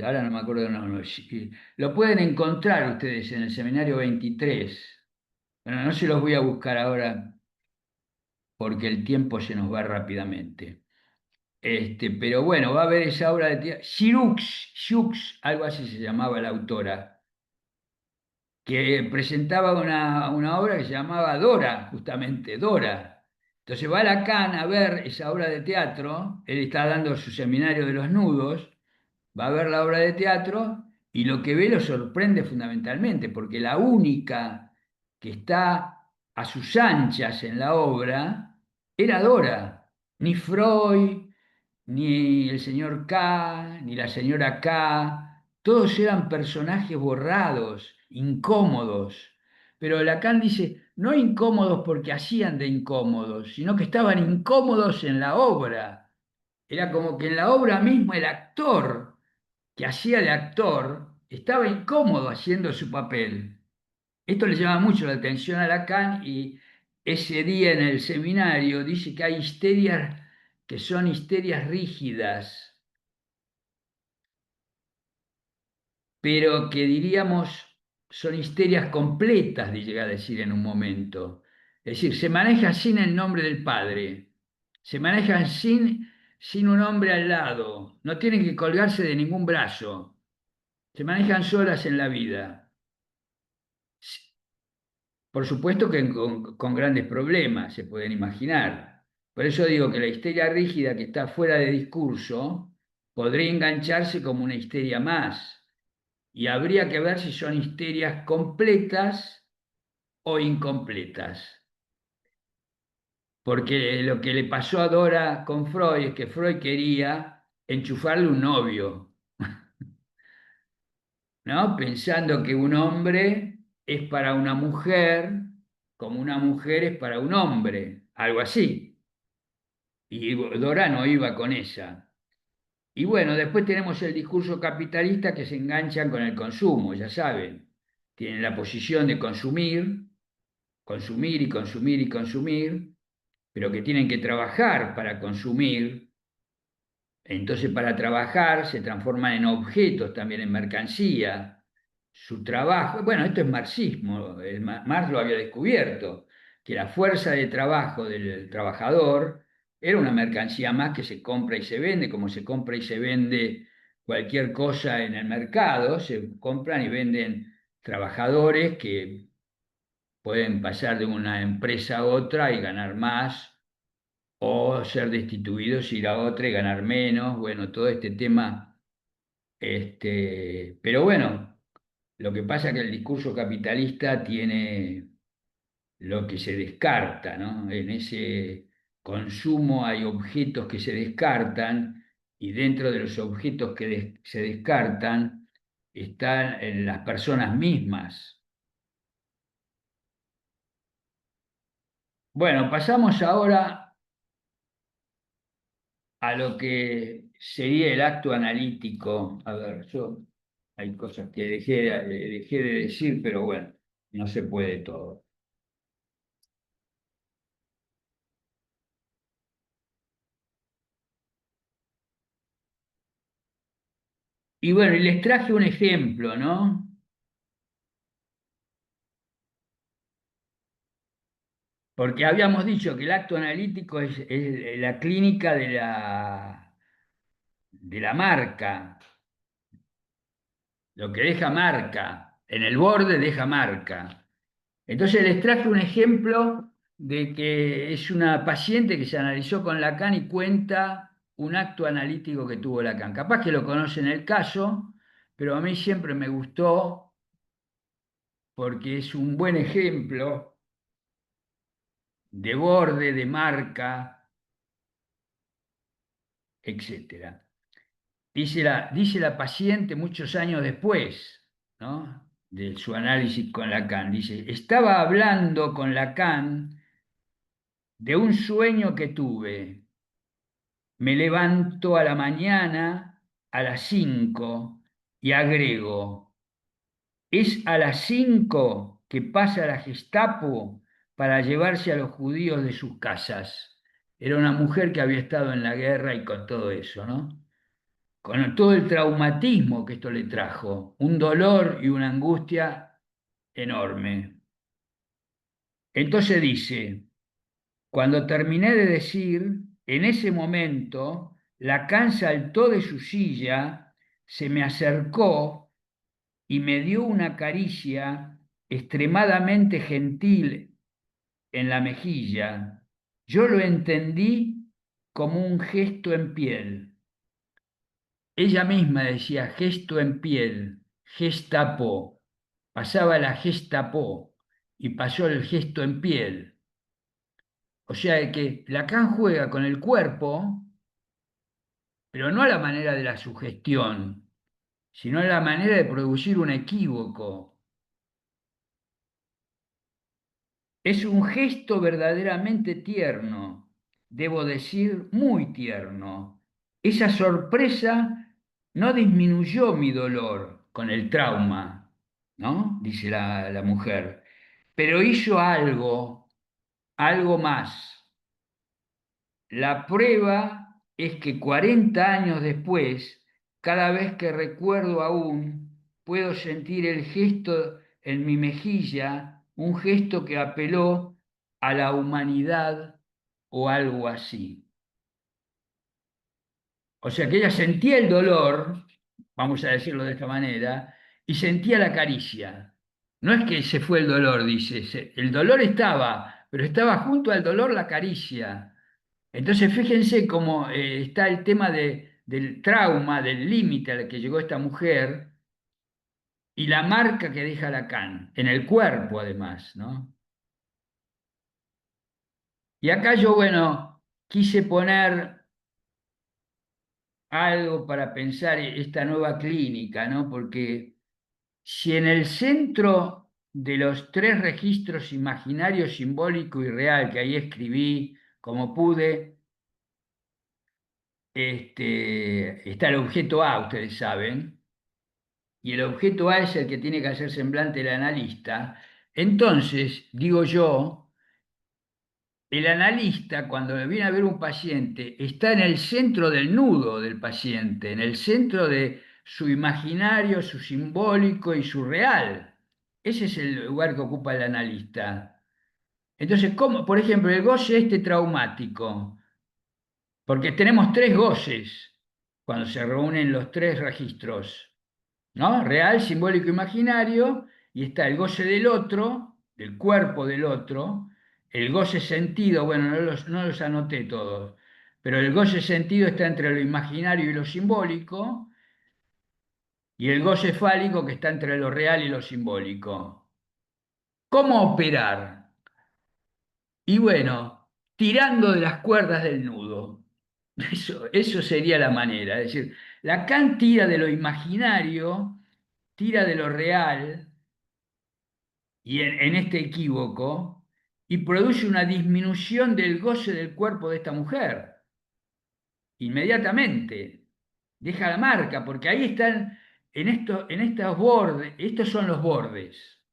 ahora no me acuerdo, no, no, sí, lo pueden encontrar ustedes en el seminario 23. Bueno, no se los voy a buscar ahora porque el tiempo se nos va rápidamente. Pero bueno, va a haber esa obra de teatro. Xiux, algo así se llamaba la autora, que presentaba una obra que se llamaba Dora, justamente, Dora. Entonces va Lacan a ver esa obra de teatro, él está dando su seminario de los nudos, va a ver la obra de teatro y lo que ve lo sorprende fundamentalmente, porque la única que está a sus anchas en la obra era Dora, ni Freud, ni el señor K, ni la señora K, todos eran personajes borrados, incómodos. Pero Lacan dice, no incómodos porque hacían de incómodos, sino que estaban incómodos en la obra. Era como que en la obra misma el actor que hacía de actor estaba incómodo haciendo su papel. Esto le llama mucho la atención a Lacan y ese día en el seminario dice que hay histerias que son histerias rígidas, pero que diríamos son histerias completas, llega a decir en un momento. Es decir, se manejan sin el nombre del padre, se manejan sin un hombre al lado, no tienen que colgarse de ningún brazo, se manejan solas en la vida. Por supuesto que con grandes problemas, se pueden imaginar. Por eso digo que la histeria rígida que está fuera de discurso podría engancharse como una histeria más. Y habría que ver si son histerias completas o incompletas. Porque lo que le pasó a Dora con Freud es que Freud quería enchufarle un novio, ¿no? Pensando que un hombre es para una mujer como una mujer es para un hombre, algo así. Y Dora no iba con esa. Y bueno, después tenemos el discurso capitalista que se enganchan con el consumo, ya saben. Tienen la posición de consumir, consumir y consumir y consumir, pero que tienen que trabajar para consumir. Entonces, para trabajar se transforman en objetos, también en mercancía. Su trabajo, bueno, esto es marxismo, Marx lo había descubierto, que la fuerza de trabajo del trabajador era una mercancía más que se compra y se vende, como se compra y se vende cualquier cosa en el mercado, se compran y venden trabajadores que pueden pasar de una empresa a otra y ganar más o ser destituidos, ir a otra y ganar menos, bueno, todo este tema, pero bueno, lo que pasa es que el discurso capitalista tiene lo que se descarta, ¿no? En ese consumo hay objetos que se descartan y dentro de los objetos que se descartan están en las personas mismas. Bueno, pasamos ahora a lo que sería el acto analítico. A ver, yo hay cosas que dejé de decir, pero bueno, no se puede todo. Y bueno, y les traje un ejemplo, ¿no? Porque habíamos dicho que el acto analítico es la clínica de la marca, lo que deja marca, en el borde deja marca. Entonces les traje un ejemplo de que es una paciente que se analizó con Lacan y cuenta un acto analítico que tuvo Lacan. Capaz que lo conocen el caso, pero a mí siempre me gustó porque es un buen ejemplo de borde, de marca, etcétera. Dice la paciente muchos años después, ¿no? De su análisis con Lacan. Dice, estaba hablando con Lacan de un sueño que tuve. Me levanto a la mañana a las 5 y agrego, es a las 5 que pasa la Gestapo para llevarse a los judíos de sus casas. Era una mujer que había estado en la guerra y con todo eso, ¿no? Con todo el traumatismo que esto le trajo, un dolor y una angustia enorme. Entonces dice, cuando terminé de decir, en ese momento, Lacan saltó de su silla, se me acercó y me dio una caricia extremadamente gentil en la mejilla. Yo lo entendí como un gesto en piel. Ella misma decía gesto en piel, gestapo. Pasaba la gestapo y pasó el gesto en piel. O sea que Lacan juega con el cuerpo, pero no a la manera de la sugestión, sino a la manera de producir un equívoco. Es un gesto verdaderamente tierno, debo decir, muy tierno. Esa sorpresa no disminuyó mi dolor con el trauma, ¿no? Dice la mujer, pero hizo algo, algo más. La prueba es que 40 años después, cada vez que recuerdo aún, puedo sentir en mi mejilla un gesto que apeló a la humanidad o algo así. O sea que ella sentía el dolor, vamos a decirlo de esta manera, y sentía la caricia. No es que se fue el dolor, dice, el dolor estaba, pero estaba junto al dolor la caricia. Entonces fíjense cómo está el tema del trauma, del límite al que llegó esta mujer y la marca que deja Lacan, en el cuerpo además, ¿no? Y acá yo, bueno, quise poner algo para pensar esta nueva clínica, ¿no? Porque si en el centro de los tres registros imaginario, simbólico y real que ahí escribí como pude, está el objeto A, ustedes saben, y el objeto A es el que tiene que hacer semblante el analista, entonces, digo yo, el analista, cuando viene a ver un paciente, está en el centro del nudo del paciente, en el centro de su imaginario, su simbólico y su real. Ese es el lugar que ocupa el analista. Entonces, ¿cómo? Por ejemplo, el goce este traumático, porque tenemos tres goces cuando se reúnen los tres registros. ¿No? Real, simbólico, imaginario, y está el goce del otro, del cuerpo del otro, el goce sentido, bueno, no los anoté todos, pero el goce sentido está entre lo imaginario y lo simbólico, y el goce fálico que está entre lo real y lo simbólico. ¿Cómo operar? Y bueno, tirando de las cuerdas del nudo. Eso sería la manera. Es decir, Lacan tira de lo imaginario, tira de lo real, y en este equívoco, y produce una disminución del goce del cuerpo de esta mujer, inmediatamente. Deja la marca, porque ahí están, en estos bordes, estos son los bordes,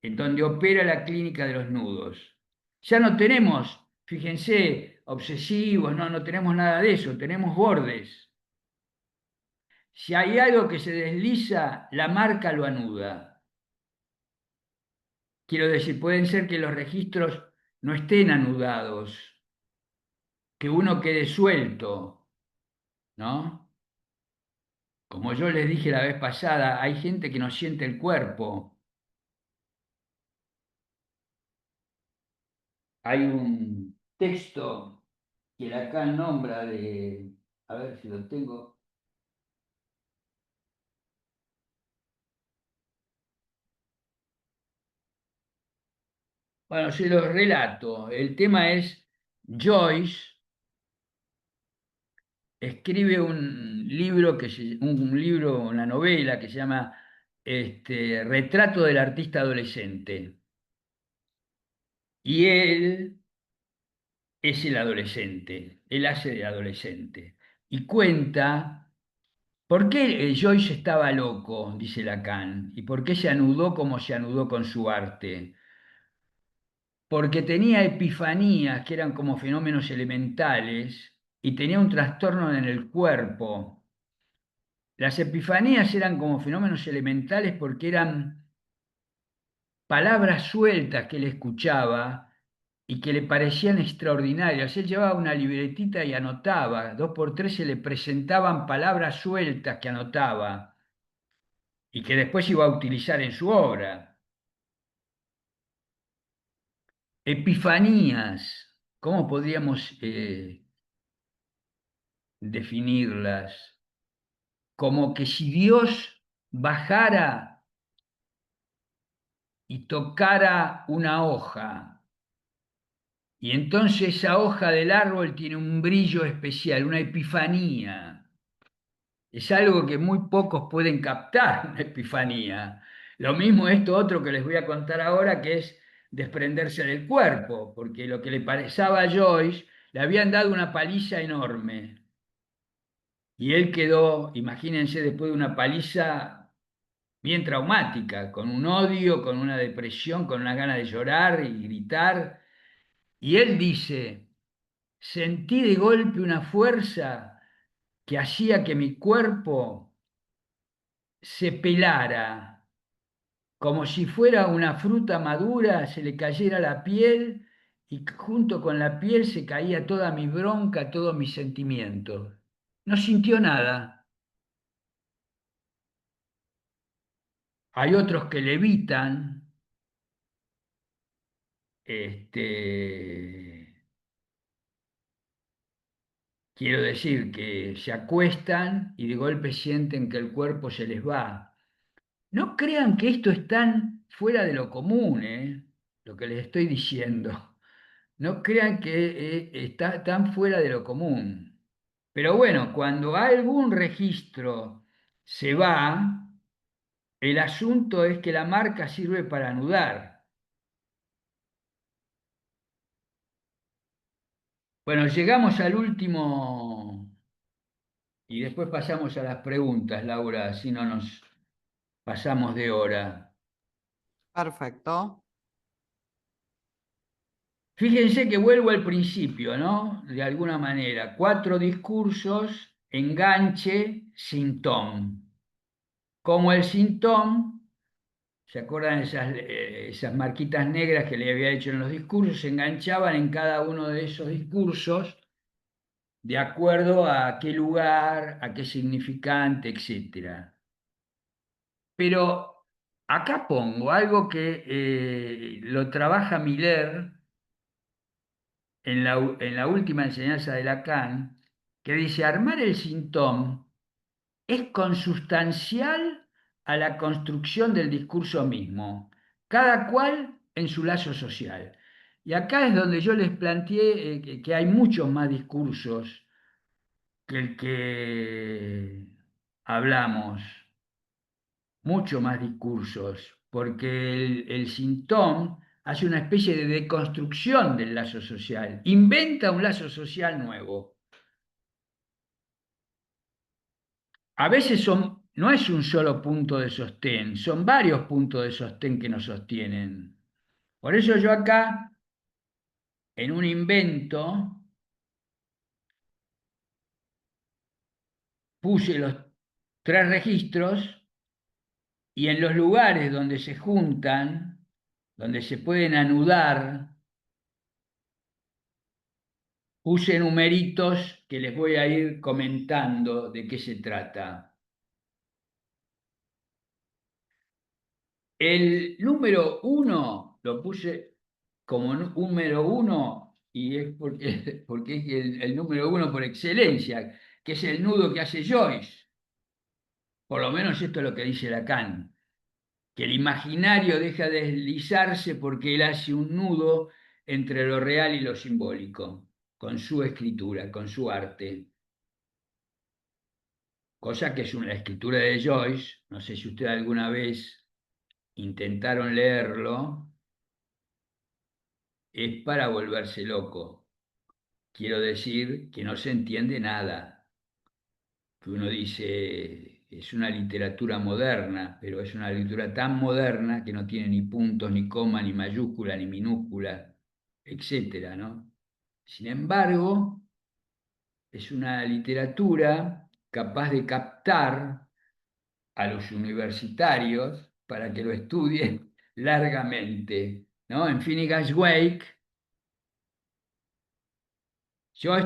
en donde opera la clínica de los nudos. Ya no tenemos, fíjense, obsesivos, no tenemos nada de eso, tenemos bordes. Si hay algo que se desliza, la marca lo anuda. Quiero decir, pueden ser que los registros no estén anudados, que uno quede suelto, ¿no? Como yo les dije la vez pasada, hay gente que no siente el cuerpo. Hay un texto que Lacan nombra a ver si lo tengo. Bueno, se los relato. El tema es Joyce escribe un libro, una novela que se llama Retrato del artista adolescente. Y él es el adolescente, él hace de adolescente. Y cuenta por qué Joyce estaba loco, dice Lacan, y por qué se anudó como se anudó con su arte. Porque tenía epifanías que eran como fenómenos elementales y tenía un trastorno en el cuerpo. Las epifanías eran como fenómenos elementales porque eran palabras sueltas que él escuchaba y que le parecían extraordinarias. Él llevaba una libretita y anotaba, dos por tres se le presentaban palabras sueltas que anotaba y que después iba a utilizar en su obra. Epifanías, ¿cómo podríamos definirlas? Como que si Dios bajara y tocara una hoja, y entonces esa hoja del árbol tiene un brillo especial, una epifanía. Es algo que muy pocos pueden captar, una epifanía. Lo mismo esto otro que les voy a contar ahora, que es desprenderse del cuerpo, porque lo que le parecía a Joyce, le habían dado una paliza enorme. Y él quedó, imagínense, después de una paliza bien traumática, con un odio, con una depresión, con una gana de llorar y gritar. Y él dice, sentí de golpe una fuerza que hacía que mi cuerpo se pelara como si fuera una fruta madura, se le cayera la piel y junto con la piel se caía toda mi bronca, todos mis sentimientos. No sintió nada. Hay otros que levitan, este, quiero decir que se acuestan y de golpe sienten que el cuerpo se les va. No crean que esto es tan fuera de lo común, lo que les estoy diciendo. No crean que está tan fuera de lo común. Pero bueno, cuando algún registro se va, el asunto es que la marca sirve para anudar. Bueno, llegamos al último y después pasamos a las preguntas, Laura, si no nos pasamos de hora. Perfecto. Fíjense que vuelvo al principio, ¿no? De alguna manera, cuatro discursos, enganche, sintón. Como el sintón, ¿se acuerdan esas marquitas negras que le había hecho en los discursos? Se enganchaban en cada uno de esos discursos de acuerdo a qué lugar, a qué significante, etcétera. Pero acá pongo algo que lo trabaja Miller en la última enseñanza de Lacan, que dice, armar el sintón es consustancial a la construcción del discurso mismo, cada cual en su lazo social. Y acá es donde yo les planteé que hay muchos más discursos que el que hablamos, mucho más discursos, porque el sintón hace una especie de deconstrucción del lazo social, inventa un lazo social nuevo. A veces no es un solo punto de sostén, son varios puntos de sostén que nos sostienen. Por eso yo acá, en un invento, puse los tres registros y en los lugares donde se juntan, donde se pueden anudar, puse numeritos que les voy a ir comentando de qué se trata. El número uno lo puse como número uno y es porque, porque es el número uno por excelencia, que es el nudo que hace Joyce. Por lo menos esto es lo que dice Lacan, que el imaginario deja de deslizarse porque él hace un nudo entre lo real y lo simbólico, con su escritura, con su arte. Cosa que es la escritura de Joyce, no sé si ustedes alguna vez intentaron leerlo, es para volverse loco. Quiero decir que no se entiende nada, que uno dice es una literatura moderna, pero es una literatura tan moderna que no tiene ni puntos, ni coma, ni mayúscula, ni minúscula, etcétera, ¿no? Sin embargo, es una literatura capaz de captar a los universitarios para que lo estudien largamente, ¿no? En Finnegan's Wake, yo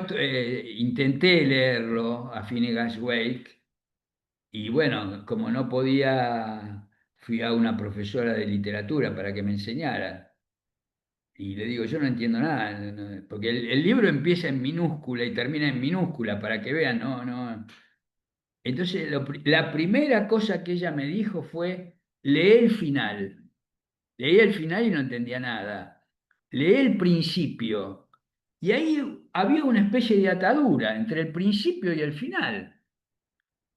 intenté leerlo a Finnegan's Wake y bueno, como no podía, fui a una profesora de literatura para que me enseñara. Y le digo, yo no entiendo nada, porque el libro empieza en minúscula y termina en minúscula, para que vean, no, no. Entonces, la primera cosa que ella me dijo fue, lee el final. Leí el final y no entendía nada. Leí el principio. Y ahí había una especie de atadura entre el principio y el final.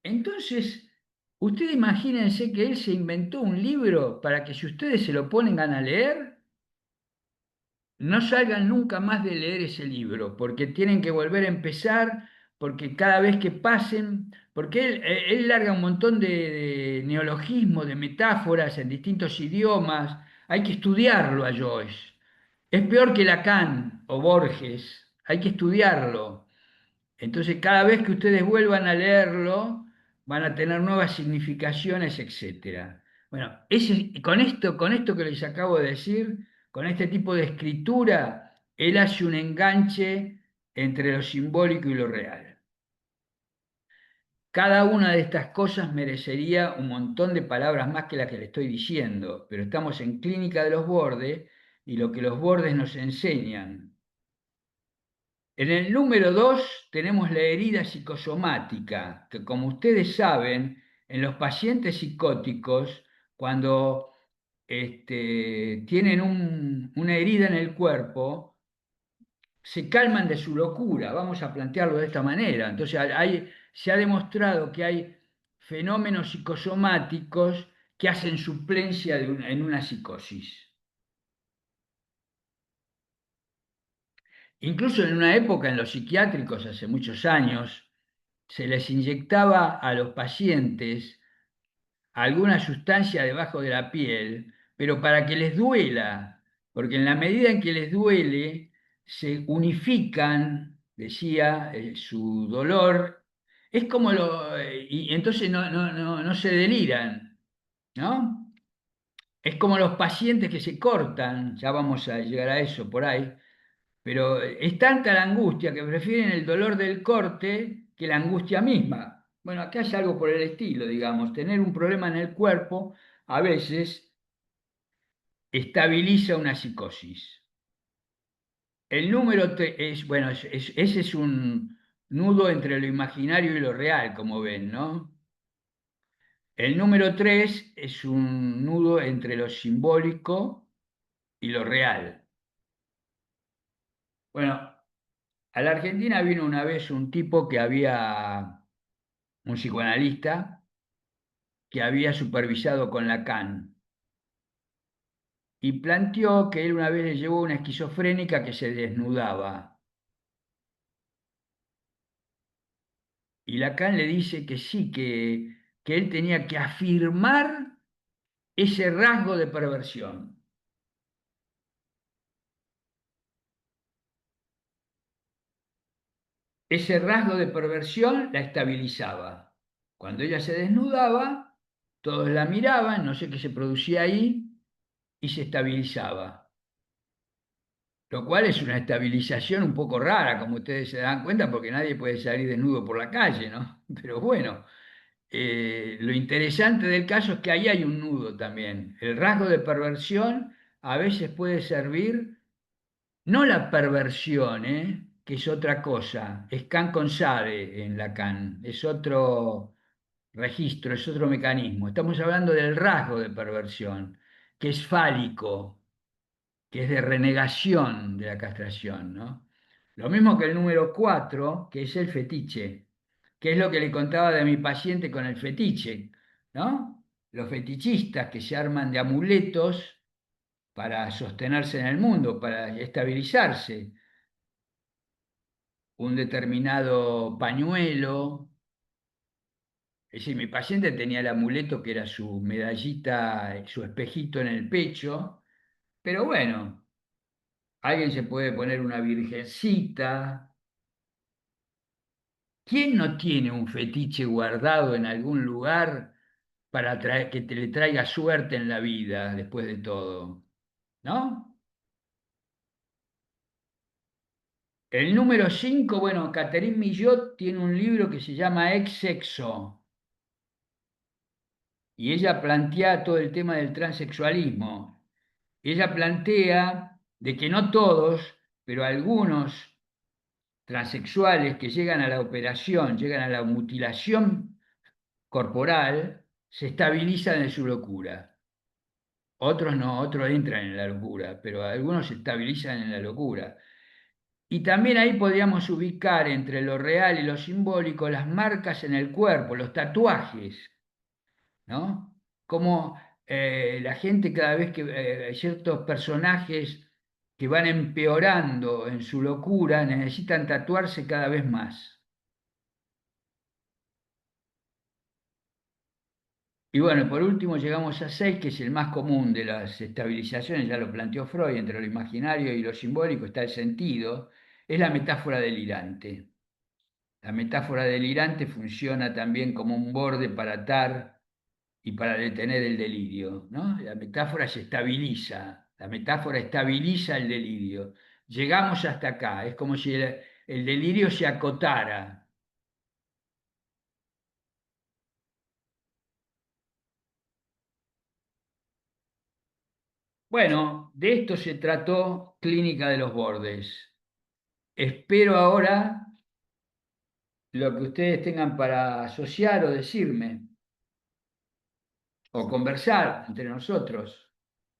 Entonces, ustedes imagínense que él se inventó un libro para que si ustedes se lo pongan a leer, no salgan nunca más de leer ese libro, porque tienen que volver a empezar, porque cada vez que pasen, porque él larga un montón de neologismos, de metáforas en distintos idiomas, hay que estudiarlo a Joyce. Es peor que Lacan o Borges, hay que estudiarlo. Entonces, cada vez que ustedes vuelvan a leerlo, van a tener nuevas significaciones, etcétera. Bueno, con esto que les acabo de decir, con este tipo de escritura, él hace un enganche entre lo simbólico y lo real. Cada una de estas cosas merecería un montón de palabras más que las que le estoy diciendo, pero estamos en Clínica de los Bordes y lo que los bordes nos enseñan. En el número 2 tenemos la herida psicosomática, que como ustedes saben, en los pacientes psicóticos, cuando tienen una herida en el cuerpo, se calman de su locura, vamos a plantearlo de esta manera. Entonces, se ha demostrado que hay fenómenos psicosomáticos que hacen suplencia en una psicosis. Incluso en una época en los psiquiátricos, hace muchos años, se les inyectaba a los pacientes alguna sustancia debajo de la piel, pero para que les duela, porque en la medida en que les duele, se unifican, decía, su dolor, es como y entonces no se deliran, ¿no? Es como los pacientes que se cortan, ya vamos a llegar a eso por ahí, pero es tanta la angustia que prefieren el dolor del corte que la angustia misma. Bueno, acá hay algo por el estilo, digamos. Tener un problema en el cuerpo a veces estabiliza una psicosis. El número es, bueno, ese es un nudo entre lo imaginario y lo real, como ven, ¿no? El número 3 es un nudo entre lo simbólico y lo real. Bueno, a la Argentina vino una vez un tipo que había un psicoanalista que había supervisado con Lacan y planteó que él una vez le llevó una esquizofrénica que se desnudaba. Y Lacan le dice que sí, que él tenía que afirmar ese rasgo de perversión. Ese rasgo de perversión la estabilizaba. Cuando ella se desnudaba, todos la miraban, no sé qué se producía ahí, y se estabilizaba. Lo cual es una estabilización un poco rara, como ustedes se dan cuenta, porque nadie puede salir desnudo por la calle, ¿no? Pero bueno, lo interesante del caso es que ahí hay un nudo también. El rasgo de perversión a veces puede servir, no la perversión, que es otra cosa, es can con sade en Lacan, es otro registro, es otro mecanismo. Estamos hablando del rasgo de perversión, que es fálico, que es de renegación de la castración, ¿no? Lo mismo que el número 4, que es el fetiche, que es lo que le contaba de mi paciente con el fetiche, ¿no? Los fetichistas que se arman de amuletos para sostenerse en el mundo, para estabilizarse, un determinado pañuelo. Es decir, mi paciente tenía el amuleto que era su medallita, su espejito en el pecho, pero bueno, alguien se puede poner una virgencita. ¿Quién no tiene un fetiche guardado en algún lugar para que te le traiga suerte en la vida después de todo? ¿No? El número 5, bueno, Catherine Millot tiene un libro que se llama Ex-Sexo y ella plantea todo el tema del transexualismo. Ella plantea de que no todos, pero algunos transexuales que llegan a la operación, llegan a la mutilación corporal, se estabilizan en su locura. Otros no, otros entran en la locura, pero algunos se estabilizan en la locura. Y también ahí podríamos ubicar entre lo real y lo simbólico las marcas en el cuerpo, los tatuajes, ¿no? Como la gente cada vez que ciertos personajes que van empeorando en su locura necesitan tatuarse cada vez más. Y bueno, por último llegamos a 6, que es el más común de las estabilizaciones, ya lo planteó Freud, entre lo imaginario y lo simbólico está el sentido, es la metáfora delirante. La metáfora delirante funciona también como un borde para atar y para detener el delirio, ¿no? La metáfora se estabiliza, la metáfora estabiliza el delirio. Llegamos hasta acá, es como si el delirio se acotara. Bueno, de esto se trató Clínica de los Bordes. Espero ahora lo que ustedes tengan para asociar o decirme, o conversar entre nosotros.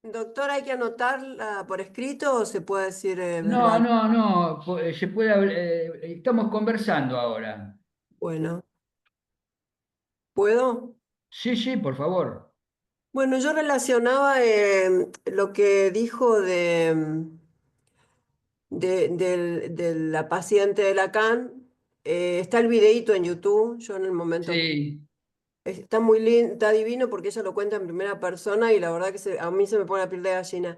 Doctor, ¿hay que anotarla por escrito o se puede decir No, verbal? no, no, se puede, estamos conversando ahora. Bueno, ¿puedo? Sí, sí, por favor. Bueno, yo relacionaba lo que dijo de la paciente de Lacan. Está el videíto en YouTube. Yo en el momento Sí, está muy lindo, está divino porque ella lo cuenta en primera persona y la verdad que a mí se me pone la piel de gallina.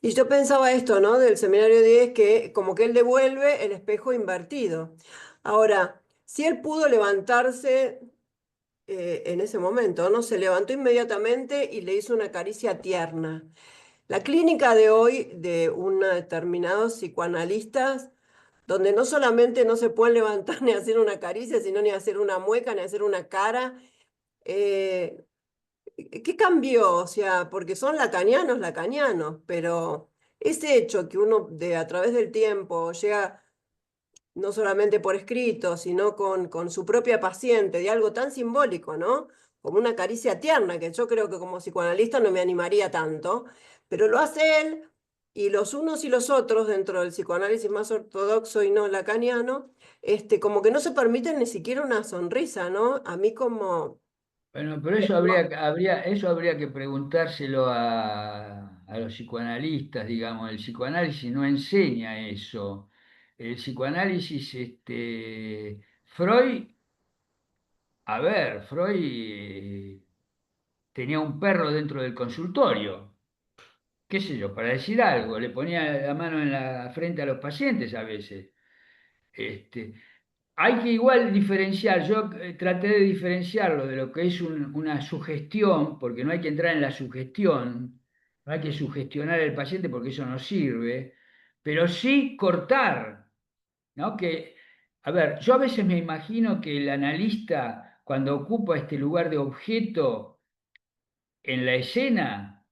Y yo pensaba esto, ¿no? Del seminario 10 que como que él devuelve el espejo invertido. Ahora, si él pudo levantarse en ese momento, ¿no? Se levantó inmediatamente y le hizo una caricia tierna. La clínica de hoy de un determinado psicoanalistas, donde no solamente no se pueden levantar ni hacer una caricia, sino ni hacer una mueca, ni hacer una cara. eh, ¿Qué cambió? O sea, porque son lacanianos, lacanianos, pero ese hecho que uno a través del tiempo llega no solamente por escrito, sino con su propia paciente, de algo tan simbólico, ¿no? Como una caricia tierna, que yo creo que como psicoanalista no me animaría tanto, pero lo hace él y los unos y los otros dentro del psicoanálisis más ortodoxo y no lacaniano, como que no se permiten ni siquiera una sonrisa, ¿no? A mí como... bueno, pero eso eso habría que preguntárselo a los psicoanalistas, digamos. El psicoanálisis no enseña eso. El psicoanálisis, Freud, a ver, Freud tenía un perro dentro del consultorio, qué sé yo, para decir algo, le ponía la mano en la frente a los pacientes a veces. Este, Hay que igual diferenciar, yo traté de diferenciarlo de lo que es una sugestión, porque no hay que entrar en la sugestión, no hay que sugestionar al paciente porque eso no sirve, pero sí cortar, ¿no? A ver, yo a veces me imagino que el analista, cuando ocupa este lugar de objeto en la escena,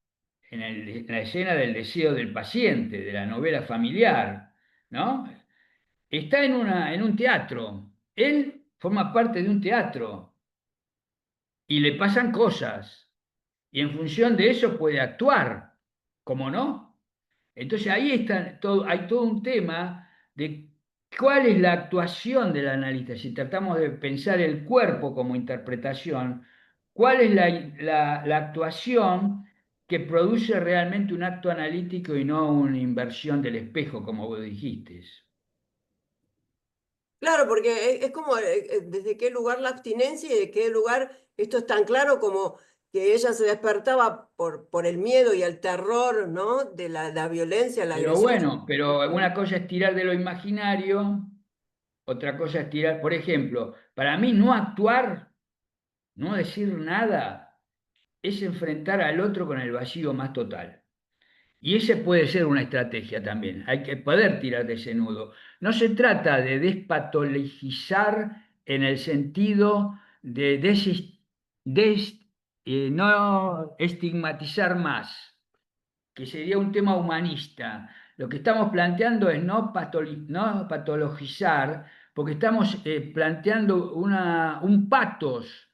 en la escena del deseo del paciente, de la novela familiar, ¿no? Está en un teatro. Él forma parte de un teatro y le pasan cosas. Y en función de eso puede actuar, ¿cómo no? Entonces ahí hay todo un tema de cuál es la actuación del analista. Si tratamos de pensar el cuerpo como interpretación, cuál es la actuación que produce realmente un acto analítico y no una inversión del espejo, como vos dijiste. Claro, porque es como desde qué lugar la abstinencia y de qué lugar esto es tan claro como que ella se despertaba por el miedo y el terror, ¿no? De la violencia, la Pero agresión. bueno, pero una cosa es tirar de lo imaginario, otra cosa es tirar, por ejemplo, para mí no actuar, no decir nada, es enfrentar al otro con el vacío más total. Y ese puede ser una estrategia también, hay que poder tirar de ese nudo. No se trata de despatologizar en el sentido de no estigmatizar más, que sería un tema humanista. Lo que estamos planteando es no patologizar, porque estamos planteando un patos,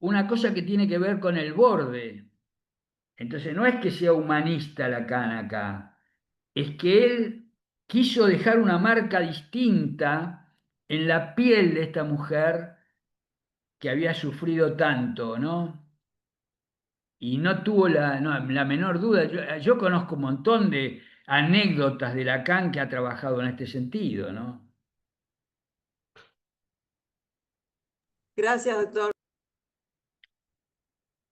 una cosa que tiene que ver con el borde. Entonces no es que sea humanista Lacan acá, es que él quiso dejar una marca distinta en la piel de esta mujer que había sufrido tanto, ¿no? Y no tuvo la menor duda. Yo conozco un montón de anécdotas de Lacan que ha trabajado en este sentido, ¿no? Gracias, doctor.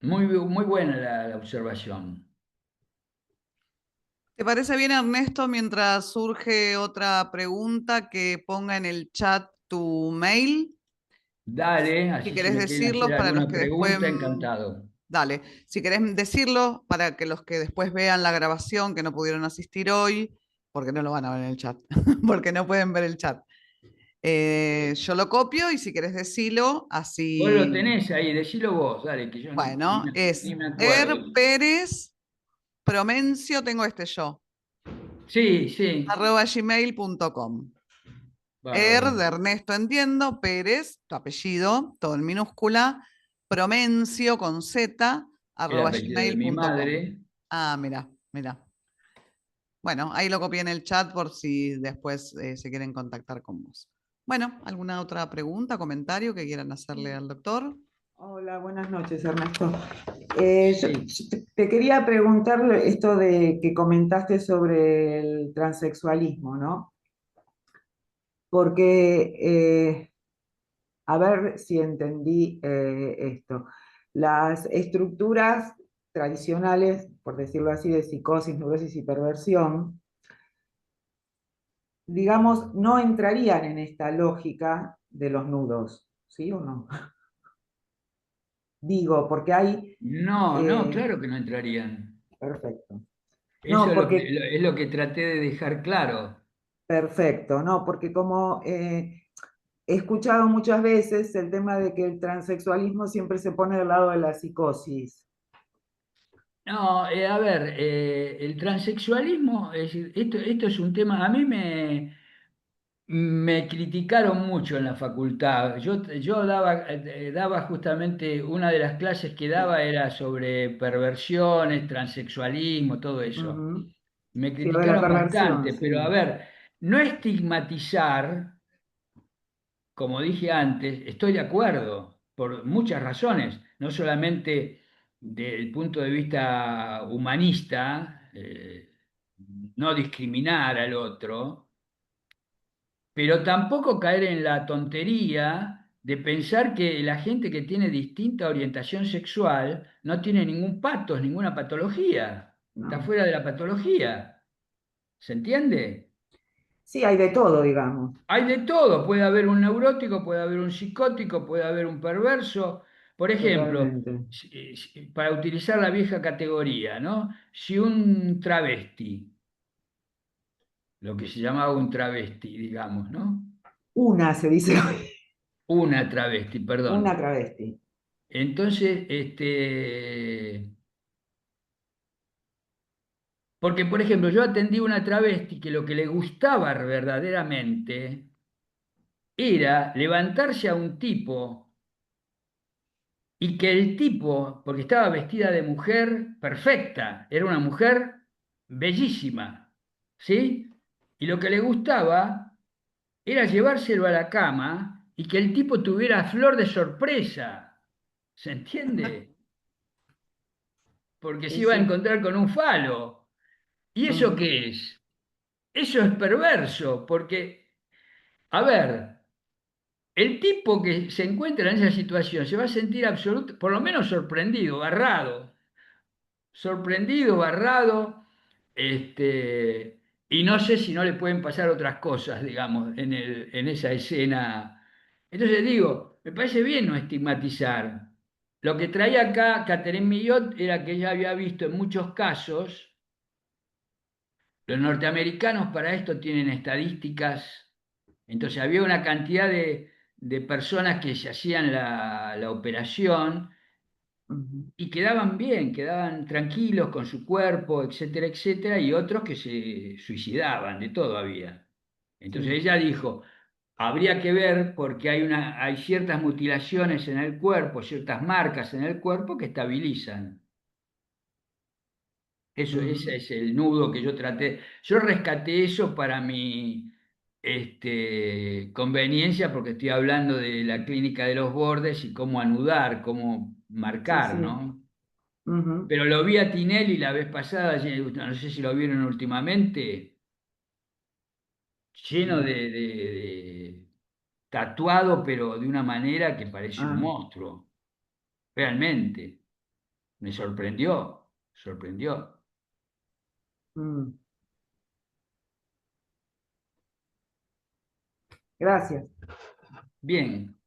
Muy buena la observación. ¿Te parece bien, Ernesto, mientras surge otra pregunta, que ponga en el chat tu mail? Dale, Si así si querés me quieren decirlos hacer para los alguna que después pregunta, encantado. Dale, si querés decirlo para que los que después vean la grabación que no pudieron asistir hoy, porque no lo van a ver en el chat, porque no pueden ver el chat. Yo lo copio y si querés decirlo, Vos lo así. tenés ahí, decilo vos, dale, que yo Bueno, ni es me acuerdo. Pérez Promencio, tengo este yo, Sí, sí, @gmail.com. bárbaro. De Ernesto entiendo, Pérez, tu apellido, todo en minúscula, Promencio con Z, El apellido de mi gmail.com. madre. Ah, mira, mira. Bueno, ahí lo copié en el chat por si después se quieren contactar con vos. Bueno, ¿alguna otra pregunta, comentario que quieran hacerle al doctor? Hola, buenas noches, Ernesto. Sí, Te quería preguntar esto de que comentaste sobre el transexualismo, ¿no? Porque, a ver si entendí esto. Las estructuras tradicionales, por decirlo así, de psicosis, neurosis y perversión, digamos, no entrarían en esta lógica de los nudos, ¿sí o no? Digo, porque hay... no, no, eh, claro que no entrarían. perfecto. Eso No, es lo que, porque es lo que traté de dejar claro. perfecto, ¿no? Porque como he escuchado muchas veces el tema de que el transexualismo siempre se pone del lado de la psicosis. No, a ver, el transexualismo, es decir, esto es un tema, a mí me criticaron mucho en la facultad. Yo daba justamente, una de las clases que daba era sobre perversiones, transexualismo, todo eso. Ujú. Me Sí, lo de la criticaron perversión, bastante, pero a sí. ver, no estigmatizar, como dije antes, estoy de acuerdo por muchas razones, no solamente del punto de vista humanista, no discriminar al otro, pero tampoco caer en la tontería de pensar que la gente que tiene distinta orientación sexual no tiene ningún patos, ninguna patología, está No. fuera de la patología, ¿se entiende? Sí, hay de todo, digamos, Hay de todo, puede haber un neurótico, puede haber un psicótico, puede haber un perverso. Por ejemplo, totalmente. para utilizar la vieja categoría, ¿no? Si un travesti, lo que se llamaba un travesti, digamos, ¿no? Una se dice hoy, Una travesti, una perdón. travesti. Entonces, porque por ejemplo, yo atendí una travesti que lo que le gustaba verdaderamente era levantarse a un tipo y que el tipo, porque estaba vestida de mujer perfecta, era una mujer bellísima, ¿sí? Y lo que le gustaba era llevárselo a la cama y que el tipo tuviera flor de sorpresa, ¿se entiende? Porque se Sí, iba a sí. encontrar con un falo. ¿Y eso Ujú. qué es? Eso es perverso, porque, a ver, el tipo que se encuentra en esa situación se va a sentir por lo menos sorprendido, agarrado, sorprendido, barrado, y no sé si no le pueden pasar otras cosas, digamos, en esa escena. Entonces digo, me parece bien no estigmatizar. Lo que traía acá Catherine Millot era que ella había visto en muchos casos, los norteamericanos para esto tienen estadísticas, entonces había una cantidad de personas que se hacían la operación Ujú. y quedaban bien, quedaban tranquilos con su cuerpo, etcétera, etcétera, y otros que se suicidaban, de todo había. Entonces Sí. ella dijo, habría que ver porque hay ciertas mutilaciones en el cuerpo, ciertas marcas en el cuerpo que estabilizan. Eso, ese Ujú. es el nudo que yo traté. Yo rescaté eso para mi conveniencia porque estoy hablando de la clínica de los bordes y cómo anudar, cómo Sí, marcar, sí. ¿no? Ujú. Pero lo vi a Tinelli la vez pasada, no sé si lo vieron últimamente, lleno No. tatuado, pero de una manera que parece un Ah, monstruo. Realmente, me sorprendió, sorprendió. mm. Gracias. Bien,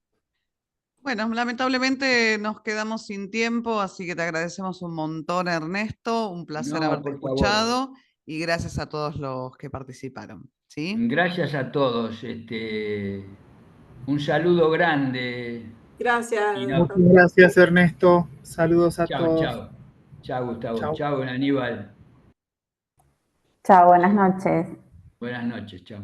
Bueno, lamentablemente nos quedamos sin tiempo, así que te agradecemos un montón, Ernesto. Un placer No, haberte por favor. escuchado y gracias a todos los que participaron. ¿Sí? Gracias a todos. Un saludo grande. Y Gracias. no, Muchas gracias, Ernesto. Saludos a chao, todos. chao. Chao, Gustavo. Chao. Chao, Aníbal. Chao, buenas noches. Buenas noches, chao.